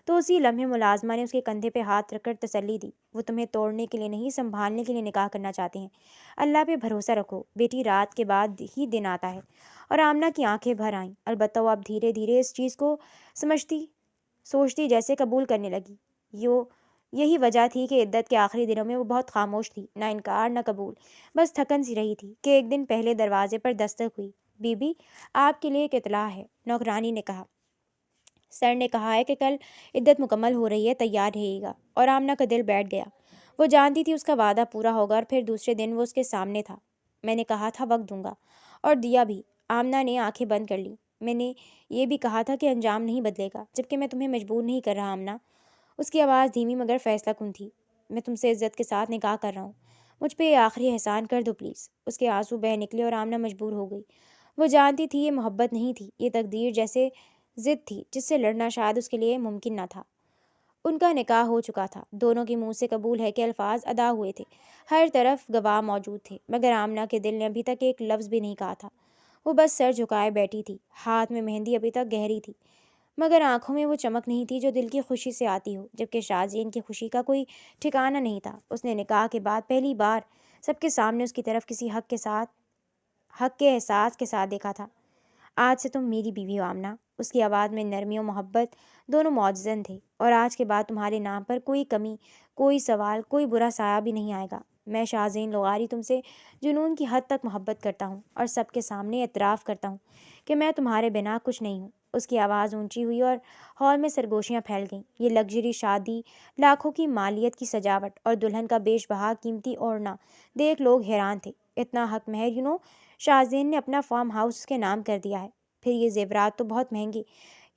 تو اسی لمحے ملازمہ نے اس کے کندھے پہ ہاتھ رکھ کر تسلی دی، وہ تمہیں توڑنے کے لیے نہیں، سنبھالنے کے لیے نکاح کرنا چاہتے ہیں۔ اللہ پہ بھروسہ رکھو بیٹی، رات کے بعد ہی دن آتا ہے۔ اور آمنہ کی آنکھیں بھر آئیں، البتہ وہ اب دھیرے دھیرے اس چیز کو سوچتی جیسے قبول کرنے لگی۔ یہی وجہ تھی کہ عدت کے آخری دنوں میں وہ بہت خاموش تھی، نہ انکار نہ قبول، بس تھکن سی رہی تھی کہ ایک دن پہلے دروازے پر دستک ہوئی۔ بی بی، آپ کے لیے ایک اطلاع ہے، نوکرانی نے کہا۔ سر نے کہا ہے کہ کل عدت مکمل ہو رہی ہے، تیار رہے گا۔ اور آمنہ کا دل بیٹھ گیا، وہ جانتی تھی اس کا وعدہ پورا ہوگا، اور پھر دوسرے دن وہ اس کے سامنے تھا۔ میں نے کہا تھا وقت دوں گا، اور دیا بھی۔ آمنہ نے آنکھیں بند کر لیں۔ میں نے یہ بھی کہا تھا کہ انجام نہیں بدلے گا، جبکہ میں تمہیں مجبور نہیں کر رہا آمنہ۔ اس کی آواز دھیمی مگر فیصلہ کن تھی۔ میں تم سے عزت کے ساتھ نکاح کر رہا ہوں، مجھ پہ یہ آخری احسان کر دو پلیز۔ اس کے آنسو بہہ نکلے اور آمنہ مجبور ہو گئی۔ وہ جانتی تھی یہ محبت نہیں تھی، یہ تقدیر جیسے ضد تھی جس سے لڑنا شاید اس کے لیے ممکن نہ تھا۔ ان کا نکاح ہو چکا تھا، دونوں کے منہ سے قبول ہے کہ الفاظ ادا ہوئے تھے، ہر طرف گواہ موجود تھے، مگر آمنہ کے دل نے ابھی تک ایک لفظ بھی نہیں کہا تھا۔ وہ بس سر جھکائے بیٹھی تھی، ہاتھ میں مہندی ابھی تک گہری تھی، مگر آنکھوں میں وہ چمک نہیں تھی جو دل کی خوشی سے آتی ہو، جبکہ شازین کی خوشی کا کوئی ٹھکانہ نہیں تھا۔ اس نے نکاح کے بعد پہلی بار سب کے سامنے اس کی طرف کسی حق کے احساس کے ساتھ دیکھا تھا۔ آج سے تم میری بیوی ہو آمنہ۔ اس کی آواز میں نرمی و محبت دونوں معجزن تھے۔ اور آج کے بعد تمہارے نام پر کوئی کمی، کوئی سوال، کوئی برا سایہ بھی نہیں آئے گا۔ میں شازین لغاری تم سے جنون کی حد تک محبت کرتا ہوں، اور سب کے سامنے اعتراف کرتا ہوں کہ میں تمہارے بنا کچھ نہیں ہوں۔ اس کی آواز اونچی ہوئی اور ہال میں سرگوشیاں پھیل گئیں۔ یہ لگژری شادی، لاکھوں کی مالیت کی سجاوٹ اور دلہن کا بیش بہا قیمتی اوڑھنا دیکھ لوگ حیران تھے۔ اتنا حق مہر شازین نے اپنا فارم ہاؤس اس کے نام کر دیا ہے، پھر یہ زیورات تو بہت مہنگے۔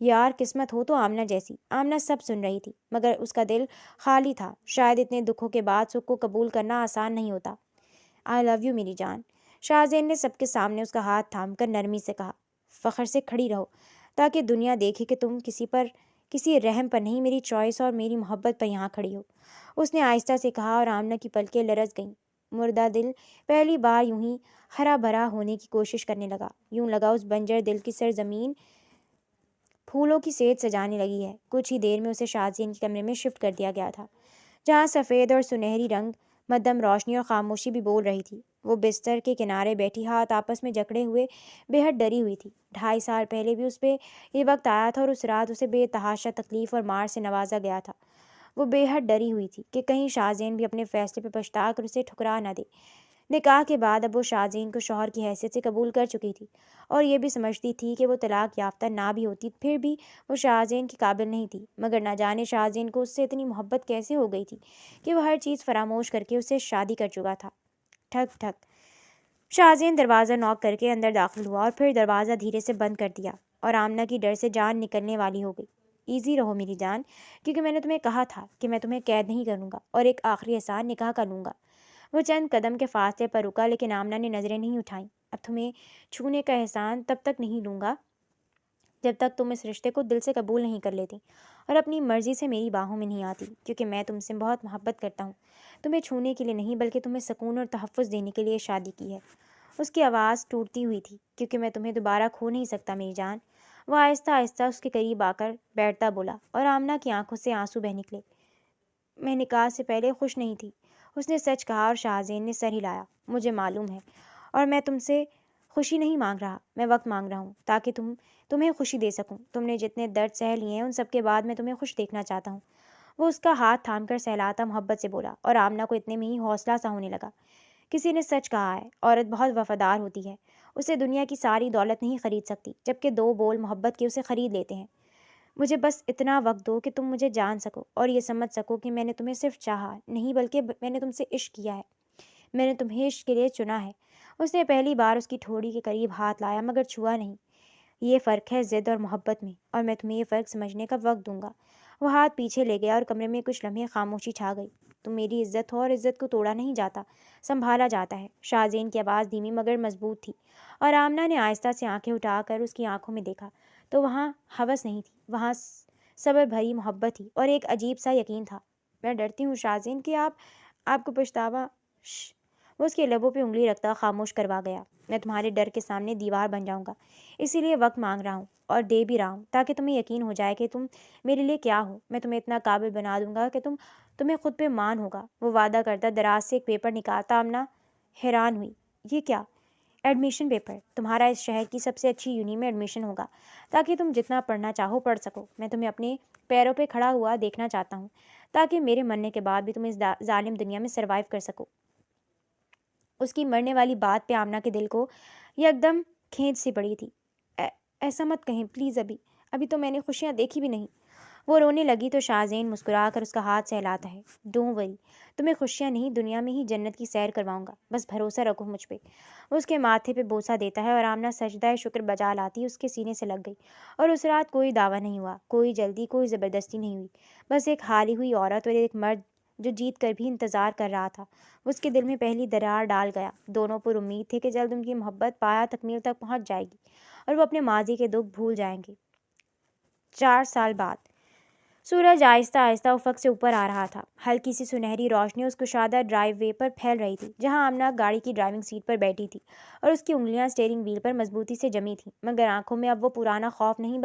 یار قسمت ہو تو آمنہ جیسی۔ آمنہ سب سن رہی تھی، مگر اس کا دل خالی تھا۔ شاید اتنے دکھوں کے بعد سکھ کو قبول کرنا آسان نہیں ہوتا۔ آئی لو یو میری جان، شازین نے سب کے سامنے اس کا ہاتھ تھام کر نرمی سے کہا۔ فخر سے کھڑی رہو تاکہ دنیا دیکھے کہ تم کسی رحم پر نہیں، میری چوائس اور میری محبت پر یہاں کھڑی ہو، اس نے آہستہ سے کہا۔ اور آمنہ کی پلکیں لرز گئیں۔ مردہ دل پہلی بار یوں ہی ہرا بھرا ہونے کی کوشش کرنے لگا۔ یوں لگا اس بنجر دل کی سرزمین پھولوں کی صید سجانے لگی ہے۔ کچھ ہی دیر میں اسے شازین کے کمرے میں شفٹ کر دیا گیا تھا، جہاں سفید اور سنہری رنگ، مدھم روشنی اور خاموشی بھی بول رہی تھی۔ وہ بستر کے کنارے بیٹھی، ہاتھ آپس میں جکڑے ہوئے، بے حد ڈری ہوئی تھی۔ 2.5 سال پہلے بھی اس پہ یہ وقت آیا تھا، اور اس رات اسے بے تحاشا تکلیف اور مار سے نوازا گیا تھا۔ وہ بے حد ڈری ہوئی تھی کہ کہیں شازین بھی اپنے فیصلے پہ پچھتا کر اسے ٹھکرا نہ دے۔ نکاح کے بعد اب وہ شازین کو شوہر کی حیثیت سے قبول کر چکی تھی، اور یہ بھی سمجھتی تھی کہ وہ طلاق یافتہ نہ بھی ہوتی پھر بھی وہ شازین کی قابل نہیں تھی، مگر نہ جانے شازین کو اس سے اتنی محبت کیسے ہو گئی تھی کہ وہ ہر چیز فراموش کر کے اس سے شادی کر چکا تھا۔ ٹھک ٹھک، شازین دروازہ نوک کر کے اندر داخل ہوا، اور پھر دروازہ دھیرے سے بند کر دیا، اور آمنہ کی ڈر سے جان نکلنے والی ہو گئی۔ ایزی رہو میری جان، کیونکہ میں نے تمہیں کہا تھا کہ میں تمہیں قید نہیں کروں گا، اور ایک آخری احسان نکاح کر لوں گا۔ وہ چند قدم کے فاصلے پر رکا، لیکن آمنہ نے نظریں نہیں اٹھائیں۔ اب تمہیں چھونے کا احسان تب تک نہیں لوں گا جب تک تم اس رشتے کو دل سے قبول نہیں کر لیتی، اور اپنی مرضی سے میری باہوں میں نہیں آتی، کیونکہ میں تم سے بہت محبت کرتا ہوں۔ تمہیں چھونے کے لیے نہیں، بلکہ تمہیں سکون اور تحفظ دینے کے لیے شادی کی ہے۔ اس کی آواز ٹوٹتی ہوئی تھی، کیونکہ میں تمہیں دوبارہ کھو نہیں سکتا میری جان۔ وہ آہستہ آہستہ اس کے قریب آ کر بیٹھتا بولا، اور آمنہ کی آنکھوں سے آنسو بہہ نکلے۔ میں نکاح سے پہلے خوش نہیں تھی، اس نے سچ کہا، اور شازین نے سر ہلایا۔ مجھے معلوم ہے، اور میں تم سے خوشی نہیں مانگ رہا، میں وقت مانگ رہا ہوں تاکہ تمہیں خوشی دے سکوں۔ تم نے جتنے درد سہ لیے ہیں ان سب کے بعد میں تمہیں خوش دیکھنا چاہتا ہوں۔ وہ اس کا ہاتھ تھام کر سہلاتا محبت سے بولا، اور آمنہ کو اتنے میں ہی حوصلہ سا ہونے لگا۔ کسی نے سچ کہا ہے، عورت بہت وفادار ہوتی ہے، اسے دنیا کی ساری دولت نہیں خرید سکتی، جبکہ 2 بول محبت کے اسے خرید لیتے ہیں۔ مجھے بس اتنا وقت دو کہ تم مجھے جان سکو، اور یہ سمجھ سکو کہ میں نے تمہیں صرف چاہا نہیں، بلکہ میں نے تم سے عشق کیا ہے، میں نے تمہیں عشق کے لیے چنا ہے۔ اس نے پہلی بار اس کی ٹھوڑی کے قریب ہاتھ لایا، مگر چھوا نہیں۔ یہ فرق ہے ضد اور محبت میں، اور میں تمہیں یہ فرق سمجھنے کا وقت دوں گا۔ وہ ہاتھ پیچھے لے گیا، اور کمرے میں کچھ لمحے خاموشی چھا گئی۔ تم میری عزت ہو، اور عزت کو توڑا نہیں جاتا، سنبھالا جاتا ہے۔ شازین کی آواز دھیمی مگر مضبوط تھی، اور آمنہ نے آہستہ سے آنکھیں اٹھا کر اس کی آنکھوں میں دیکھا تو وہاں ہوس نہیں تھی، وہاں صبر بھری محبت تھی، اور ایک عجیب سا یقین تھا۔ میں ڈرتی ہوں شازین کہ آپ آپ کو پچھتاوا؟ وہ اس کے لبوں پہ انگلی رکھتا خاموش کروا گیا۔ میں تمہارے ڈر کے سامنے دیوار بن جاؤں گا، اسی لیے وقت مانگ رہا ہوں اور دے بھی رہا ہوں تاکہ تمہیں یقین ہو جائے کہ تم میرے لیے کیا ہو۔ میں تمہیں اتنا قابل بنا دوں گا کہ تمہیں خود پہ مان ہوگا۔ وہ وعدہ کرتا دراز سے ایک پیپر نکالتا آمنہ حیران ہوئی۔ یہ کیا؟ Admission paper. تمہارا اس شہر کی سب سے اچھی یونی میں ایڈمیشن ہوگا تاکہ تم جتنا پڑھنا چاہو پڑھ سکو۔ میں تمہیں اپنے پیروں پہ کھڑا ہوا دیکھنا چاہتا ہوں تاکہ میرے مرنے کے بعد بھی تم اس ظالم دنیا میں سروائیو کر سکو۔ اس کی مرنے والی بات پہ آمنہ کے دل کو یکدم کھینچ سی پڑی تھی۔ ایسا مت کہیں پلیز، ابھی تو میں نے خوشیاں دیکھی بھی نہیں۔ وہ رونے لگی تو شاہزین مسکرا کر اس کا ہاتھ سہلاتا ہے۔ ڈونٹ وری، تمہیں خوشیاں نہیں دنیا میں ہی جنت کی سیر کرواؤں گا، بس بھروسہ رکھو مجھ پہ۔ وہ اس کے ماتھے پہ بوسہ دیتا ہے اور آمنہ سجدہ شکر بجا لاتی اس کے سینے سے لگ گئی۔ اور اس رات کوئی دعویٰ نہیں ہوا، کوئی جلدی، کوئی زبردستی نہیں ہوئی، بس ایک ہاری ہوئی عورت اور ایک مرد جو جیت کر بھی انتظار کر رہا تھا۔ اس کے دل میں پہلی درار ڈال گیا۔ دونوں پر امید تھی کہ جلد ان کی محبت پایا تکمیل تک پہنچ جائے گی اور وہ اپنے ماضی کے دکھ بھول جائیں گے۔ 4 سال بعد سورج آہستہ آہستہ افق سے اوپر آ رہا تھا۔ ہلکی سی سنہری روشنی اس کشادہ ڈرائیو وے پر پھیل رہی تھی جہاں آمنہ گاڑی کی ڈرائیونگ سیٹ پر بیٹھی تھی اور اس کی انگلیاں اسٹیئرنگ وہیل پر مضبوطی سے جمی تھیں، مگر آنکھوں میں اب وہ پرانا خوف نہیں،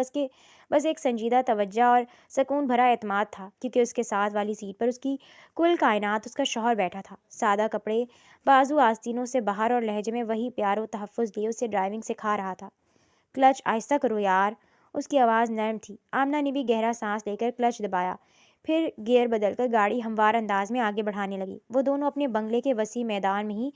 بس ایک سنجیدہ توجہ اور سکون بھرا اعتماد تھا، کیونکہ اس کے ساتھ والی سیٹ پر اس کی کل کائنات اس کا شوہر بیٹھا تھا۔ سادہ کپڑے بازو آستینوں سے باہر اور لہجے میں وہی پیار و تحفظ لیے اسے ڈرائیونگ سکھا رہا تھا۔ کلچ آہستہ کرو یار، اس کی آواز نرم تھی۔ آمنہ نے بھی گہرا سانس لے کر کلچ دبایا، پھر گیئر بدل کر گاڑی ہموار انداز میں آگے بڑھانے لگی۔ وہ دونوں اپنے بنگلے کے وسیع میدان میں ہی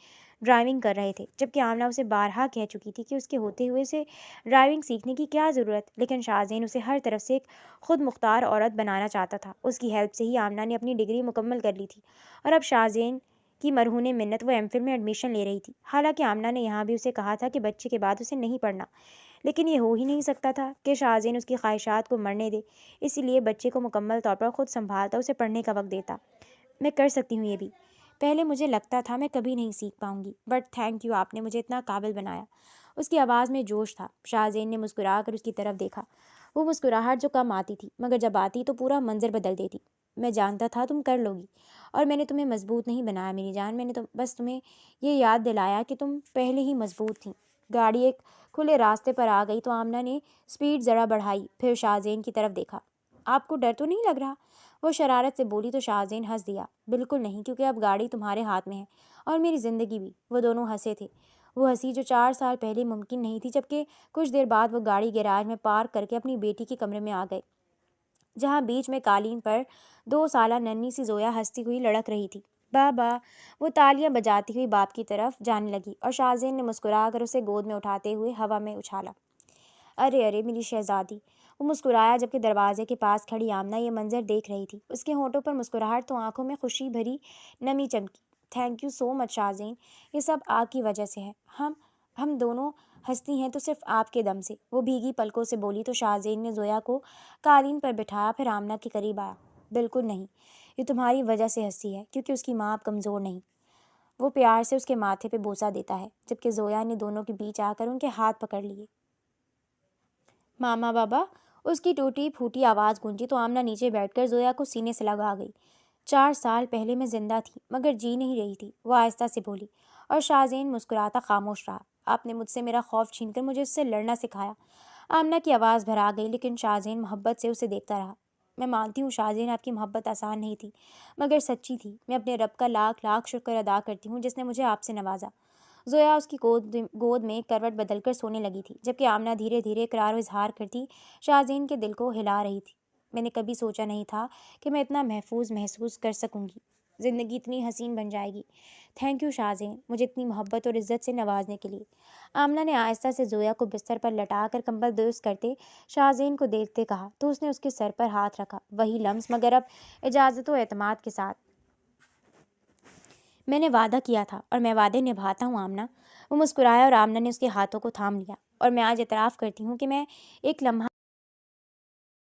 ڈرائیونگ کر رہے تھے، جبکہ آمنہ اسے بارہا کہہ چکی تھی کہ اس کے ہوتے ہوئے اسے ڈرائیونگ سیکھنے کی کیا ضرورت، لیکن شاہزین اسے ہر طرف سے ایک خود مختار عورت بنانا چاہتا تھا۔ اس کی ہیلپ سے ہی آمنہ نے اپنی ڈگری مکمل کر لی تھی اور اب شاہزین کی مرہون منت وہ ایم فل میں ایڈمیشن لے رہی تھی۔ حالانکہ آمنہ نے یہاں بھی اسے کہا تھا کہ بچے کے بعد اسے نہیں پڑھنا، لیکن یہ ہو ہی نہیں سکتا تھا کہ شاہزین اس کی خواہشات کو مرنے دے، اسی لیے بچے کو مکمل طور پر خود سنبھالتا، اسے پڑھنے کا وقت دیتا۔ میں کر سکتی ہوں یہ بھی، پہلے مجھے لگتا تھا میں کبھی نہیں سیکھ پاؤں گی، بٹ تھینک یو، آپ نے مجھے اتنا قابل بنایا۔ اس کی آواز میں جوش تھا۔ شاہزین نے مسکرا کر اس کی طرف دیکھا۔ وہ مسکراہٹ جو کم آتی تھی مگر جب آتی تو پورا منظر بدل دیتی۔ میں جانتا تھا تم کر لو گی، اور میں نے تمہیں مضبوط نہیں بنایا میری جان، میں نے بس تمہیں یہ یاد دلایا کہ تم پہلے ہی مضبوط تھیں۔ گاڑی ایک کھلے راستے پر آ گئی تو آمنہ نے سپیڈ ذرا بڑھائی، پھر شاہزین کی طرف دیکھا۔ آپ کو ڈر تو نہیں لگ رہا؟ وہ شرارت سے بولی تو شاہزین ہنس دیا۔ بالکل نہیں، کیونکہ اب گاڑی تمہارے ہاتھ میں ہے اور میری زندگی بھی۔ وہ دونوں ہنسے تھے، وہ ہنسی جو 4 سال پہلے ممکن نہیں تھی، جبکہ کچھ دیر بعد وہ گاڑی گیراج میں پارک کر کے اپنی بیٹی کے کمرے میں آ گئے جہاں بیچ میں قالین پر 2 سالہ ننھی سی زویا ہنستی ہوئی لڑک رہی تھی۔ بابا، وہ تالیاں بجاتی ہوئی باپ کی طرف جانے لگی اور شاہزین نے مسکرا کر اسے گود میں اٹھاتے ہوئے ہوا میں اچھالا۔ ارے ارے میری شہزادی، وہ مسکرایا جبکہ دروازے کے پاس کھڑی آمنہ یہ منظر دیکھ رہی تھی۔ اس کے ہونٹوں پر مسکراہٹ تو آنکھوں میں خوشی بھری نمی چمکی۔ تھینک یو سو مچ شاہزین، یہ سب آپ کی وجہ سے ہے، ہم دونوں ہنستی ہیں تو صرف آپ کے دم سے، وہ بھیگی پلکوں سے بولی تو شاہزین نے زویا کو قالین پر بٹھایا، پھر آمنہ کے قریب آیا۔ بالکل نہیں، یہ تمہاری وجہ سے ہنسی ہے، کیونکہ اس کی ماں اب کمزور نہیں۔ وہ پیار سے اس کے ماتھے پہ بوسہ دیتا ہے، جبکہ زویا نے دونوں کے بیچ آ کر ان کے ہاتھ پکڑ لیے۔ ماما بابا، اس کی ٹوٹی پھوٹی آواز گونجی تو آمنہ نیچے بیٹھ کر زویا کو سینے سے لگا گئی۔ 4 سال پہلے میں زندہ تھی مگر جی نہیں رہی تھی، وہ آہستہ سے بولی، اور شاہزین مسکراتا خاموش رہا۔ آپ نے مجھ سے میرا خوف چھین کر مجھے اس سے لڑنا سکھایا۔ آمنہ کی آواز بھرا گئی، لیکن شاہزین محبت سے اسے دیکھتا رہا۔ میں مانتی ہوں شاہزین، آپ کی محبت آسان نہیں تھی مگر سچی تھی۔ میں اپنے رب کا لاکھ لاکھ شکر ادا کرتی ہوں جس نے مجھے آپ سے نوازا۔ زویا اس کی گود میں کروٹ بدل کر سونے لگی تھی، جبکہ آمنہ دھیرے دھیرے اقرار و اظہار کرتی شاہزین کے دل کو ہلا رہی تھی۔ میں نے کبھی سوچا نہیں تھا کہ میں اتنا محفوظ محسوس کر سکوں گی، زندگی اتنی حسین بن جائے گی۔ تھینک یو شاہزین، مجھے اتنی محبت اور عزت سے نوازنے کے لیے۔ آمنہ نے آہستہ سے زویا کو بستر پر لٹا کر کمبل درست کرتے شاہزین کو دیکھتے کہا تو اس نے اس کے سر پر ہاتھ رکھا، وہی لمس مگر اب اجازت و اعتماد کے ساتھ۔ میں نے وعدہ کیا تھا اور میں وعدے نبھاتا ہوں آمنہ۔ وہ مسکرایا اور آمنہ نے اس کے ہاتھوں کو تھام لیا۔ اور میں آج اعتراف کرتی ہوں کہ میں ایک لمحہ